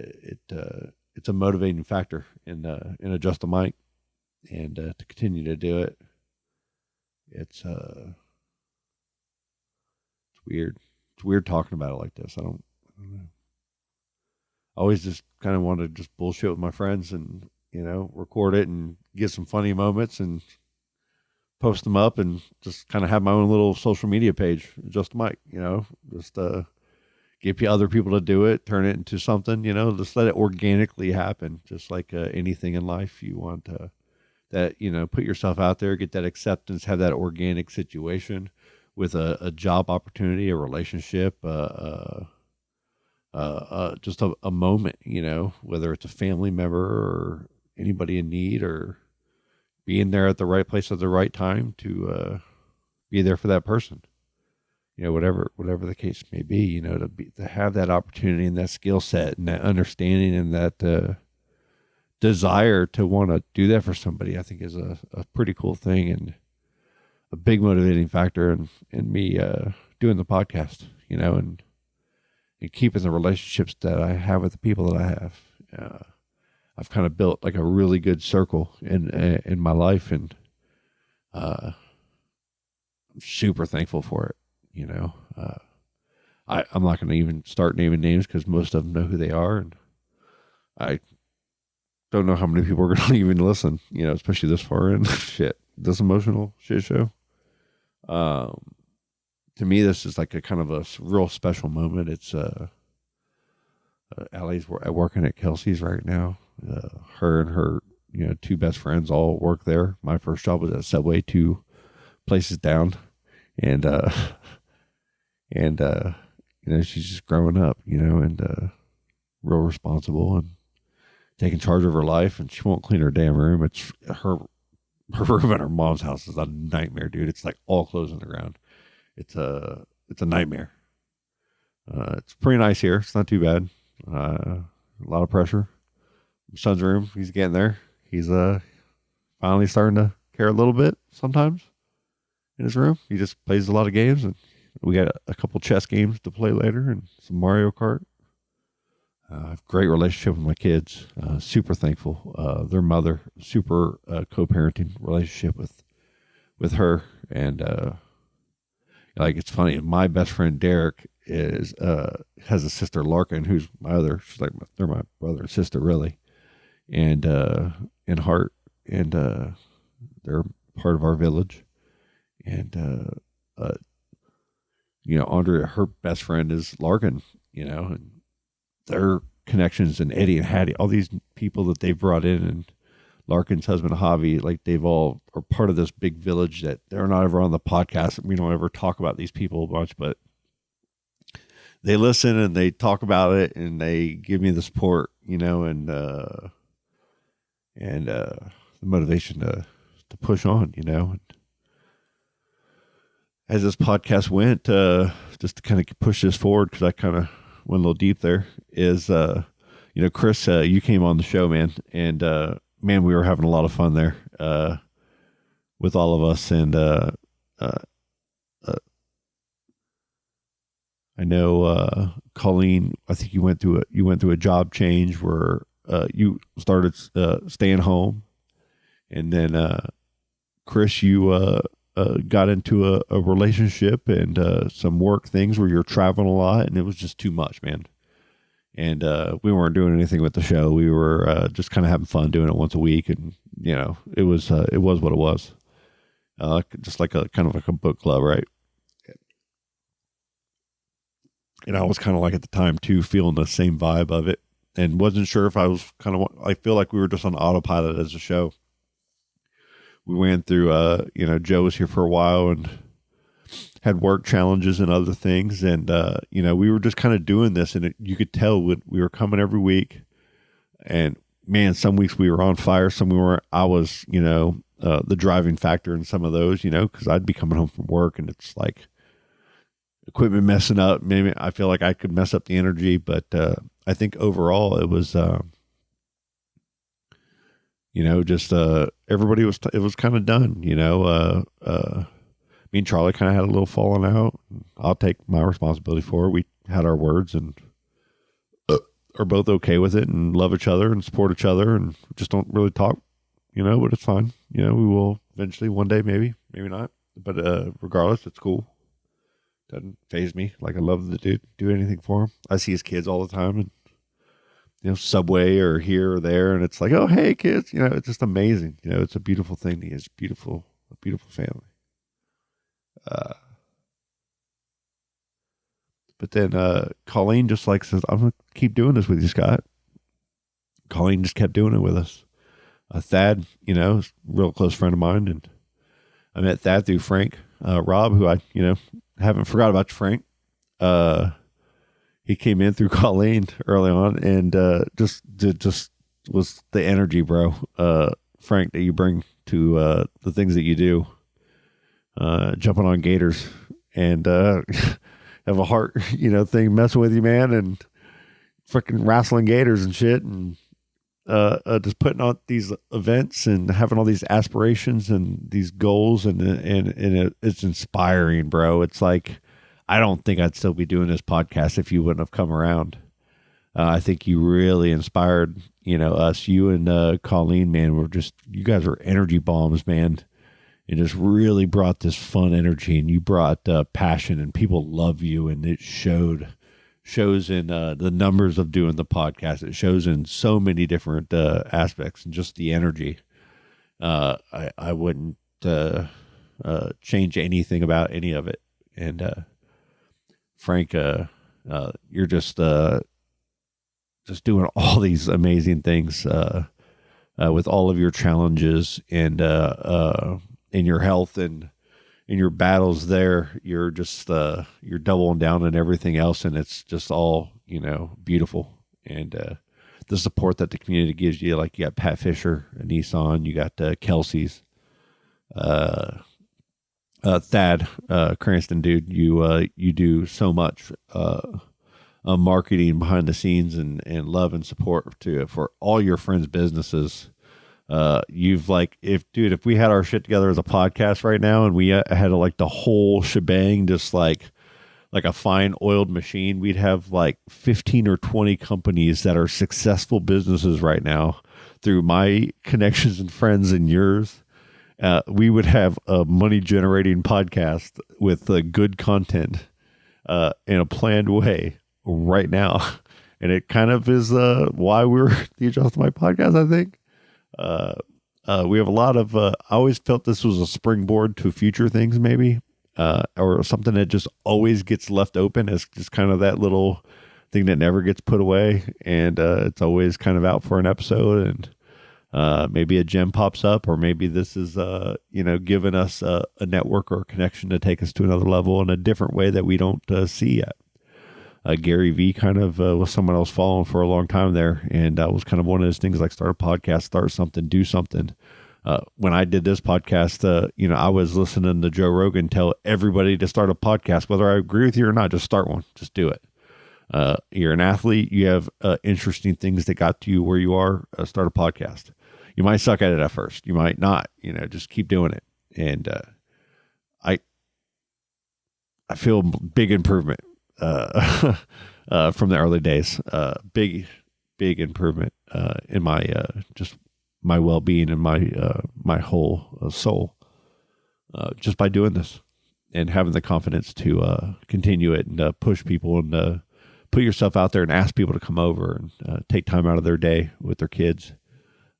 it's a motivating factor in Adjust the Mic, and to continue to do it. It's weird. It's weird talking about it like this. I don't know. I always just kind of want to just bullshit with my friends and record it and get some funny moments and post them up, and just kind of have my own little social media page, Just Mike, just get other people to do it, turn it into something, just let it organically happen. Just like anything in life, you want that, put yourself out there, get that acceptance, have that organic situation with a job opportunity, a relationship, just a moment, whether it's a family member or anybody in need, or being there at the right place at the right time to be there for that person, whatever the case may be, to have that opportunity and that skill set and that understanding and that desire to want to do that for somebody, I think is a pretty cool thing, and a big motivating factor in me doing the podcast, and keeping the relationships that I have with the people that I have. I've kind of built like a really good circle in my life, and I'm super thankful for it. I'm not going to even start naming names because most of them know who they are, and I don't know how many people are going to even listen, especially this far in. This emotional shit show. To me, this is like a kind of a real special moment. It's Allie's working at Kelsey's right now. Her and her two best friends all work there. My first job was at Subway, 2 places down, and she's just growing up, and real responsible and taking charge of her life. And she won't clean her damn room. It's her room at her mom's house is a nightmare, dude. It's like all clothes on the ground. It's a nightmare. It's pretty nice here. It's not too bad. A lot of pressure. Son's room, he's getting there. He's finally starting to care a little bit sometimes in his room. He just plays a lot of games, and we got a couple chess games to play later and some Mario Kart. I have a great relationship with my kids. Super thankful. Their mother, super co-parenting relationship with her, and Like, it's funny. My best friend Derek is has a sister Larkin, who's my other. She's like they're my brother and sister, really, and in heart, and they're part of our village. And Andrea, her best friend is Larkin. And their connections, and Eddie and Hattie, all these people that they've brought in, and Larkin's husband Javi, like they've all are part of this big village that they're not ever on the podcast. And we don't ever talk about these people much, but they listen and they talk about it and they give me the support, and the motivation to push on, And as this podcast went, just to kind of push this forward, because I kind of went a little deep there, is, Chris, you came on the show, man, and man, we were having a lot of fun there with all of us. And I know, Colleen, I think you went through a job change where you started staying home, and then Chris, you got into a relationship and some work things where you're traveling a lot, and it was just too much, man. And we weren't doing anything with the show. We were just kind of having fun doing it once a week, and it was what it was. Just like a kind of like a book club, right? And I was kind of like at the time too, feeling the same vibe of it, and wasn't sure if I was I feel like we were just on autopilot as a show. We went through, Joe was here for a while and had work challenges and other things. And, we were just kind of doing this, and you could tell we were coming every week, and man, some weeks we were on fire. Some we weren't. I was, the driving factor in some of those, cause I'd be coming home from work and it's like equipment messing up. Maybe I feel like I could mess up the energy, but, I think overall it was, everybody it was kind of done, me and Charlie kind of had a little falling out. I'll take my responsibility for it. We had our words and are both okay with it and love each other and support each other and just don't really talk, but it's fine. We will eventually one day, maybe not, but, regardless, it's cool. Doesn't faze me. Like, I love the dude, do anything for him. I see his kids all the time, and Subway or here or there. And it's like, oh, hey kids, it's just amazing. It's a beautiful thing. He has a beautiful family. But then, Colleen just says, I'm going to keep doing this with you, Scott. Colleen just kept doing it with us. Thad, is a real close friend of mine. And I met Thad through Frank, Rob, who I, haven't forgot about you, Frank. He came in through Colleen early on, and just was the energy, bro. Frank, that you bring to the things that you do, jumping on gators and have a heart, thing messing with you, man, and freaking wrestling gators and shit, and just putting on these events and having all these aspirations and these goals, and it's inspiring, bro. It's like, I don't think I'd still be doing this podcast if you wouldn't have come around. I think you really inspired, us. You and Colleen, man, you guys were energy bombs, man. And just really brought this fun energy, and you brought passion, and people love you, and it shows in the numbers of doing the podcast. It shows in so many different aspects, and just the energy. I wouldn't change anything about any of it. And Frank, you're just doing all these amazing things with all of your challenges and in your health and in your battles there. You're just you're doubling down on everything else, and it's just all beautiful. And the support that the community gives you, like you got Pat Fisher, Nissan, you got Kelsey's. Thad Cranston, dude, you do so much marketing behind the scenes and love and support for all your friends' businesses. If we had our shit together as a podcast right now, and we had the whole shebang, just like a fine oiled machine, we'd have 15 or 20 companies that are successful businesses right now through my connections and friends and yours. we would have a money generating podcast with good content in a planned way right now. And it kind of is why we're the Adjust My Podcast, I think. We have a lot of, I always felt this was a springboard to future things, maybe, or something that just always gets left open as just kind of that little thing that never gets put away. And it's always kind of out for an episode, and maybe a gem pops up, or maybe this is, giving us a network or a connection to take us to another level in a different way that we don't see yet. Gary V kind of was someone I was following for a long time there. And that was kind of one of those things like start a podcast, start something, do something. When I did this podcast, I was listening to Joe Rogan tell everybody to start a podcast, whether I agree with you or not, just start one, just do it. You're an athlete, you have interesting things that got to you where you are, start a podcast. You might suck at it at first. You might not, just keep doing it. And I feel big improvement from the early days. Big improvement in my just my well-being and my whole soul just by doing this and having the confidence to continue it and push people and put yourself out there and ask people to come over and take time out of their day with their kids,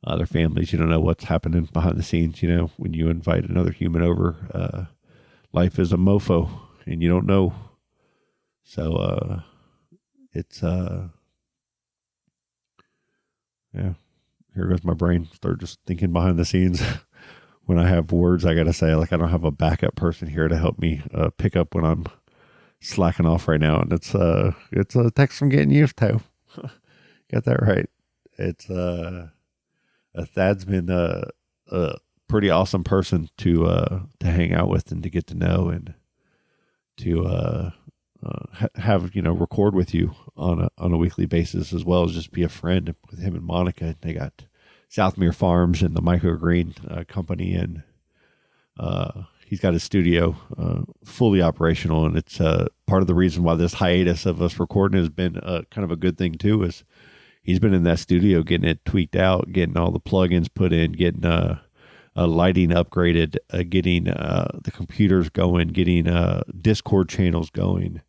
their families. You don't know what's happening behind the scenes. When you invite another human over, life is a mofo and you don't know. So, it's, yeah, here goes my brain. Start just thinking behind the scenes when I have words I got to say. Like I don't have a backup person here to help me pick up when I'm slacking off right now. And it's a text I'm getting used to. Got that right. It's, Thad's been a pretty awesome person to hang out with and to get to know and to, have record with you on a weekly basis, as well as just be a friend with him and Monica. They got Southmere Farms and the microgreen company, and he's got his studio fully operational. And it's part of the reason why this hiatus of us recording has been kind of a good thing too. Is he's been in that studio getting it tweaked out, getting all the plugins put in, getting lighting upgraded, getting the computers going, getting Discord channels going.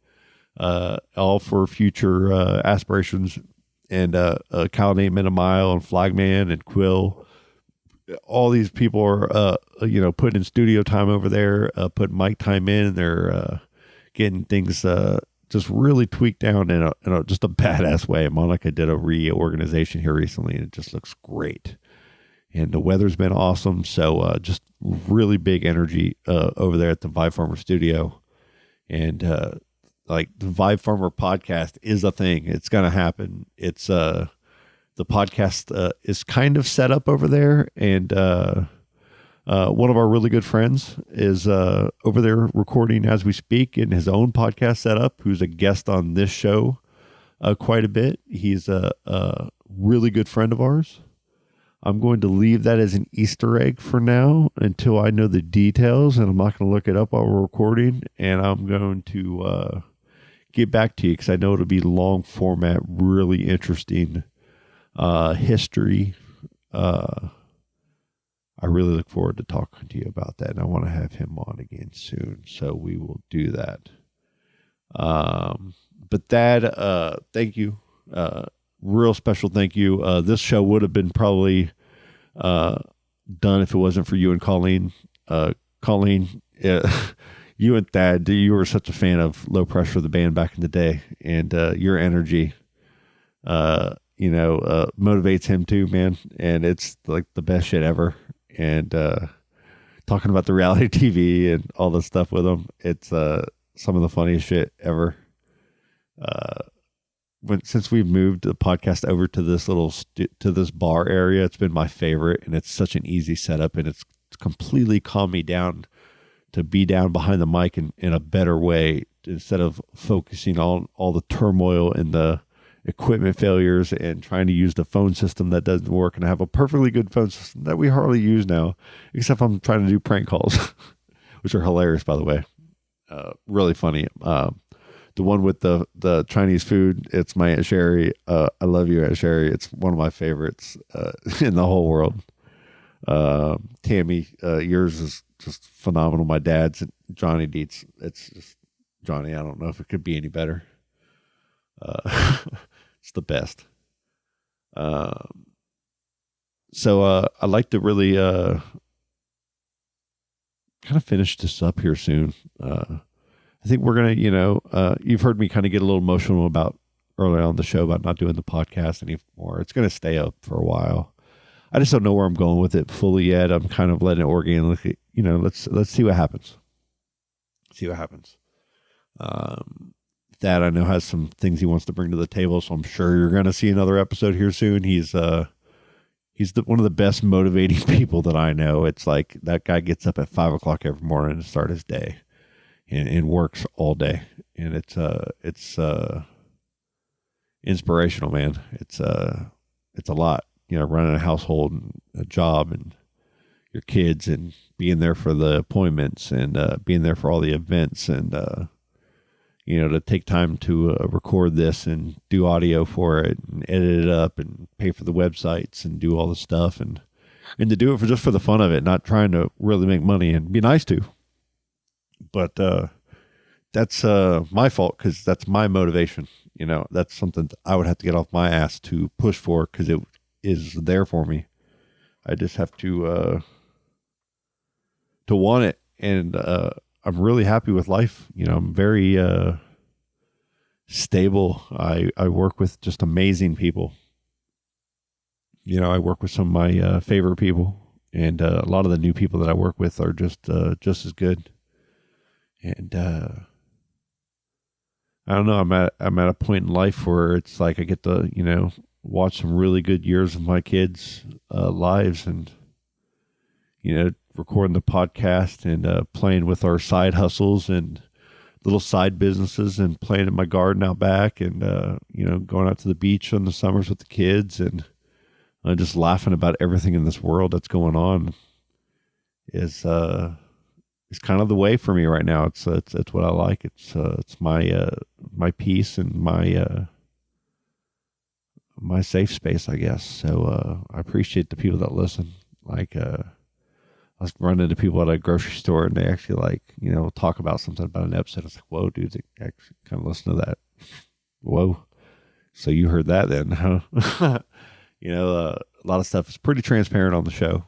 All for future aspirations, and Cal Name in a Mile and Flagman and Quill. All these people are, putting in studio time over there, putting mic time in, and they're getting things just really tweaked down in a just a badass way. Monica did a reorganization here recently, and it just looks great. And the weather's been awesome, so just really big energy over there at the Vibe Farmer studio, and like the Vibe Farmer podcast is a thing. It's going to happen. It's the podcast is kind of set up over there. And one of our really good friends is over there recording as we speak in his own podcast setup, who's a guest on this show quite a bit. He's a really good friend of ours. I'm going to leave that as an Easter egg for now until I know the details, and I'm not going to look it up while we're recording. And I'm going to get back to you because I know it'll be long format, really interesting history. I really look forward to talking to you about that, and I want to have him on again soon, so we will do that. But Thad, thank you. Real special thank you. This show would have been probably done if it wasn't for you and Colleen. Colleen, you and Thad, you were such a fan of Low Pressure, the band back in the day, and your energy, motivates him too, man. And it's like the best shit ever. And talking about the reality TV and all this stuff with him, it's some of the funniest shit ever. Since we've moved the podcast over to this to this bar area, it's been my favorite, and it's such an easy setup, and it's completely calmed me down to be down behind the mic in a better way, instead of focusing on all the turmoil and the equipment failures and trying to use the phone system that doesn't work. And I have a perfectly good phone system that we hardly use now, except I'm trying to do prank calls, which are hilarious, by the way. Really funny. The one with the Chinese food, it's my Aunt Sherry. I love you, Aunt Sherry. It's one of my favorites in the whole world. Tammy, yours is just phenomenal. My dad's Johnny Deets. It's just Johnny. I don't know if it could be any better. It's the best. So I'd like to really kind of finish this up here soon. I think we're gonna, you've heard me kind of get a little emotional about early on the show about not doing the podcast anymore. It's gonna stay up for a while. I just don't know where I'm going with it fully yet. I'm kind of letting it organically, let's see what happens. See what happens. Dad, I know, has some things he wants to bring to the table, so I'm sure you're going to see another episode here soon. He's one of the best motivating people that I know. It's like that guy gets up at 5 o'clock every morning to start his day, and works all day, and it's inspirational, man. It's a lot. Running a household and a job and your kids and being there for the appointments and being there for all the events and, to take time to record this and do audio for it and edit it up and pay for the websites and do all the stuff and to do it just for the fun of it, not trying to really make money and be nice to. But that's my fault because that's my motivation. That's something that I would have to get off my ass to push for because it is there for me. I just have to want it. And I'm really happy with life. I'm very stable. I work with just amazing people. I work with some of my favorite people, and a lot of the new people that I work with are just as good. And I don't know. I'm at a point in life where it's like I get to watch some really good years of my kids' lives, and recording the podcast and playing with our side hustles and little side businesses and playing in my garden out back and going out to the beach on the summers with the kids and just laughing about everything in this world that's going on is kind of the way for me right now. It's what I like. It's my peace and my safe space, I guess. So I appreciate the people that listen. Like I was running into people at a grocery store and they actually talk about something about an episode. I was like, whoa, dude, they actually kind of listen to that. Whoa. So you heard that then, huh? A lot of stuff is pretty transparent on the show.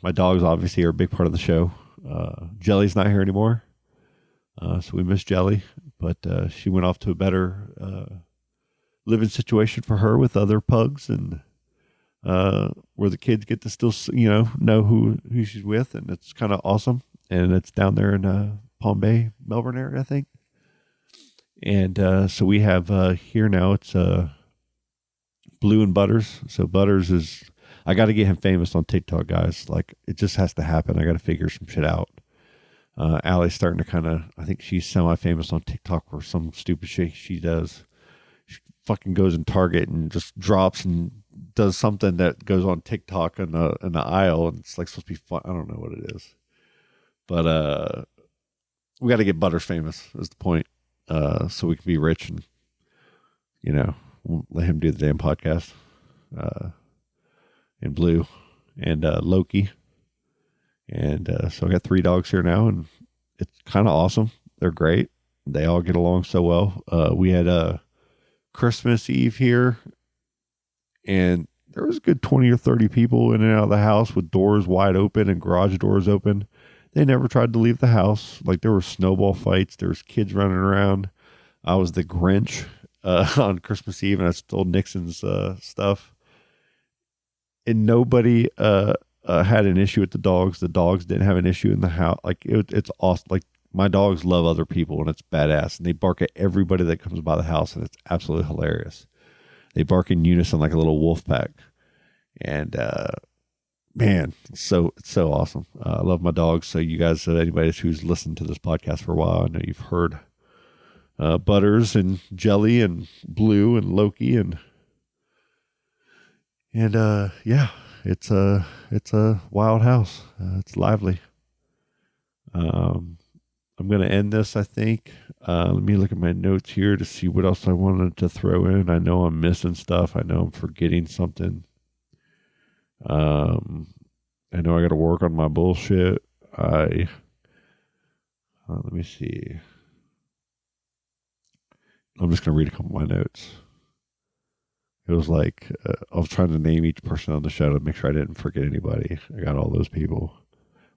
My dogs obviously are a big part of the show. Jelly's not here anymore. So we miss Jelly, but she went off to a better living situation for her with other pugs and where the kids get to still, know who she's with. And it's kind of awesome. And it's down there in Palm Bay, Melbourne area, I think. And so we have here now, it's Blue and Butters. So Butters is, I got to get him famous on TikTok, guys. Like, it just has to happen. I got to figure some shit out. Allie's starting to kind of, I think she's semi-famous on TikTok for some stupid shit she does. She fucking goes in Target and just drops and does something that goes on TikTok in the aisle, and it's like supposed to be fun. I don't know what it is, but we got to get Butters famous is the point, so we can be rich and we'll let him do the damn podcast. And Blue and Loki, and so I got 3 dogs here now, and it's kind of awesome. They're great. They all get along so well. We had Christmas Eve here, and there was a good 20 or 30 people in and out of the house with doors wide open and garage doors open. They never tried to leave the house. Like, there were snowball fights. There was kids running around. I was the Grinch on Christmas Eve, and I stole Nixon's stuff. And nobody had an issue with the dogs. The dogs didn't have an issue in the house. Like, it's awesome. Like, my dogs love other people, and it's badass. And they bark at everybody that comes by the house, and it's absolutely hilarious. They bark in unison like a little wolf pack. And man, it's so awesome. I love my dogs. So you guys, anybody who's listened to this podcast for a while, I know you've heard Butters and Jelly and Blue and Loki and yeah, it's a wild house. It's lively. I'm going to end this, I think. Let me look at my notes here to see what else I wanted to throw in. I know I'm missing stuff. I know I'm forgetting something. I know I got to work on my bullshit. Let me see. I'm just going to read a couple of my notes. It was like, I was trying to name each person on the show to make sure I didn't forget anybody. I got all those people.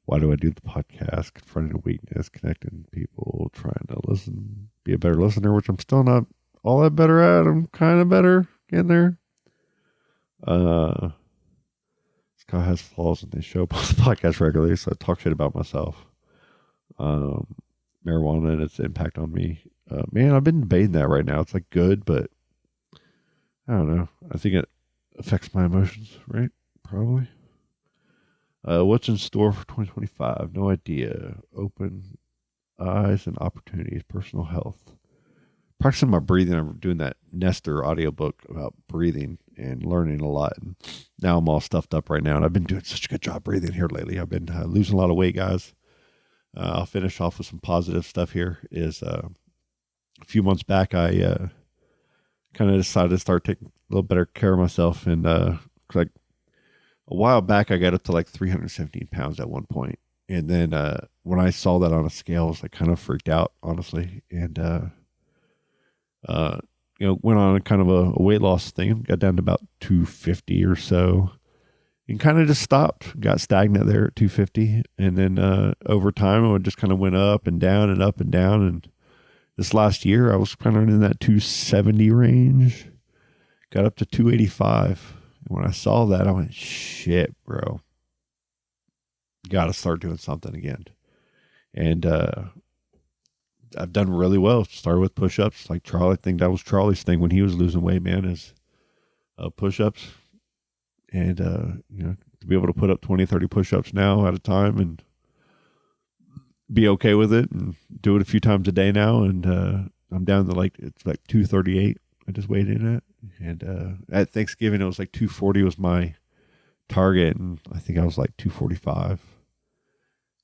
Why do I do the podcast? Confronting a weakness, connecting people, trying to listen, be a better listener, which I'm still not all that better at. I'm kind of better getting there. Scott has flaws and they show up on the podcast regularly, so I talk shit about myself. Marijuana and its impact on me. Man, I've been debating that right now. It's like good, but I don't know. I think it affects my emotions, right? Probably. What's in store for 2025? No idea. Open eyes and opportunities. Personal health. Practicing my breathing. I'm doing that Nestor audiobook about breathing and learning a lot. And now I'm all stuffed up right now, and I've been doing such a good job breathing here lately. I've been losing a lot of weight, guys. I'll finish off with some positive stuff here. A few months back, I kind of decided to start taking a little better care of myself. And like a while back, I got up to like 317 pounds at one point. And then when I saw that on a scale, I was like kind of freaked out, honestly. And, went on kind of a weight loss thing, got down to about 250 or so. And kind of just stopped, got stagnant there at 250. And then over time, it just kind of went up and down and up and down. And this last year, I was kind of in that 270 range, got up to 285. And when I saw that, I went, shit, bro. Got to start doing something again. And I've done really well. Started with push-ups. Like Charlie, I think that was Charlie's thing when he was losing weight, man, is push-ups. And, to be able to put up 20, 30 push-ups now at a time and be okay with it and do it a few times a day now. And I'm down to it's like 238. I just weighed in at. And at Thanksgiving, it was like 240 was my target. And I think I was like 245.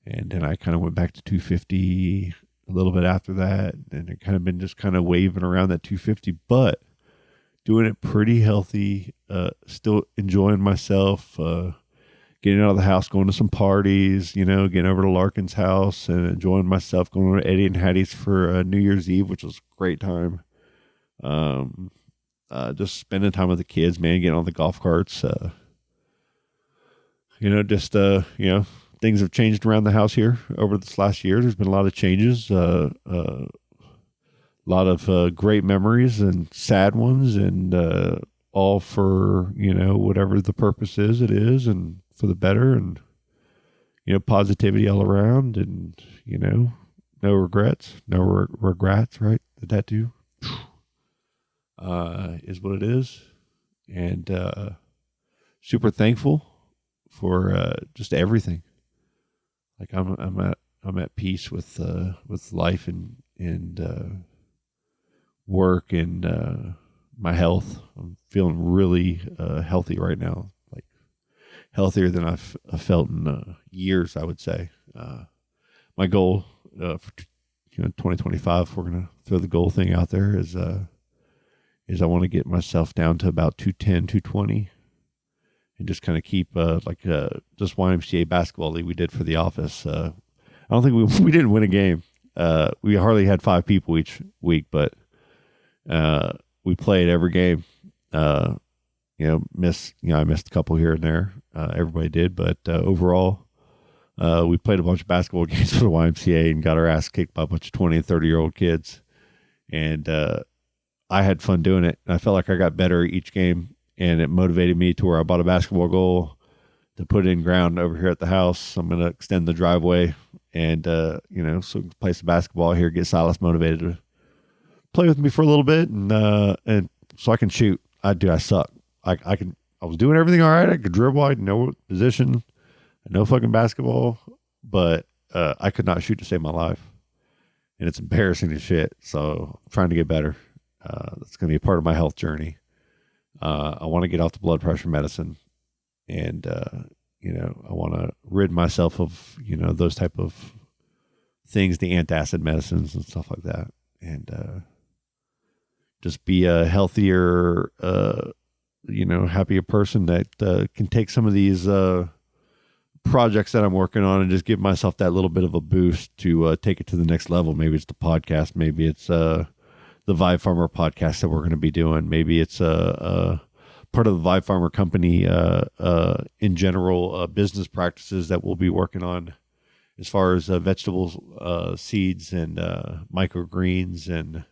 And then I kind of went back to 250 a little bit after that. And it kind of been just kind of waving around that 250, but doing it pretty healthy, still enjoying myself, getting out of the house, going to some parties, getting over to Larkin's house and enjoying myself, going to Eddie and Hattie's for New Year's Eve, which was a great time. Just spending time with the kids, man, getting on the golf carts, things have changed around the house here over this last year. There's been a lot of changes, a lot of great memories and sad ones, and all for, whatever the purpose is, it is, and for the better, and, positivity all around, and, no regrets, right? The tattoo is what it is. And super thankful for just everything. Like I'm at peace with life and work and my health. I'm feeling really healthy right now, like healthier than I've felt in years, I would say. My goal for 2025, we're gonna throw the goal thing out there, is I want to get myself down to about 210, 220. And just kind of keep just YMCA basketball league we did for the office. I don't think we didn't win a game. We hardly had 5 people each week, but we played every game. I missed a couple here and there. Everybody did, but overall, we played a bunch of basketball games for the YMCA and got our ass kicked by a bunch of 20 and 30-year-old kids. And I had fun doing it. I felt like I got better each game. And it motivated me to where I bought a basketball goal to put in ground over here at the house. I'm going to extend the driveway and, so we can play some basketball here, get Silas motivated to play with me for a little bit. And so I can shoot. I suck. I was doing everything all right. I could dribble. I know position. I know fucking basketball, but I could not shoot to save my life. And it's embarrassing as shit. So I'm trying to get better. That's going to be a part of my health journey. I want to get off the blood pressure medicine, and, I want to rid myself of, those type of things, the antacid medicines and stuff like that. And, just be a healthier, happy a person that can take some of these projects that I'm working on and just give myself that little bit of a boost to take it to the next level. Maybe it's the podcast. Maybe it's the Vibe Farmer podcast that we're going to be doing. Maybe it's part of the Vibe Farmer company in general business practices that we'll be working on as far as vegetables, seeds, and microgreens, and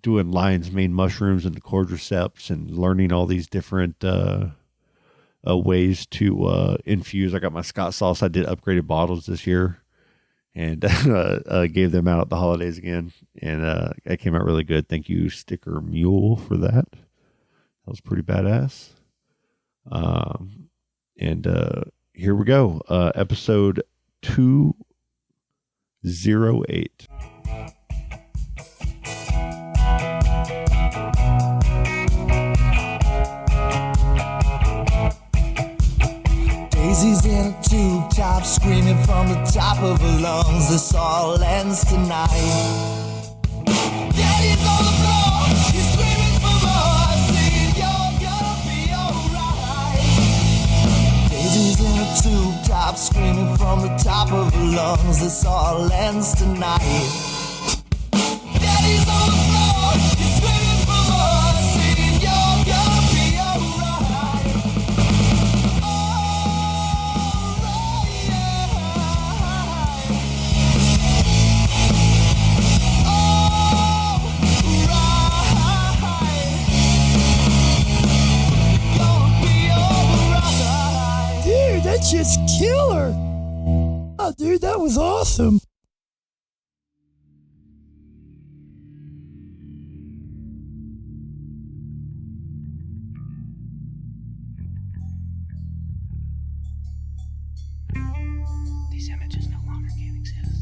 doing lion's mane mushrooms and the cordyceps, and learning all these different ways to infuse. I got my Scott sauce. I did upgraded bottles this year, and gave them out at the holidays again, and it came out really good. Thank you, Sticker Mule, for that. That was pretty badass. And here we go. Episode 208. Daisy's in a tube top, screaming from the top of her lungs. This all ends tonight. Daddy's on the floor, he's screaming for more, saying you're gonna be alright. Daisy's in a tube top, screaming from the top of her lungs. This all ends tonight. Daddy's on the floor, he's screaming for more, saying you're gonna be alright. Dude, that shit's killer. Oh, dude, that was awesome. These images no longer can exist.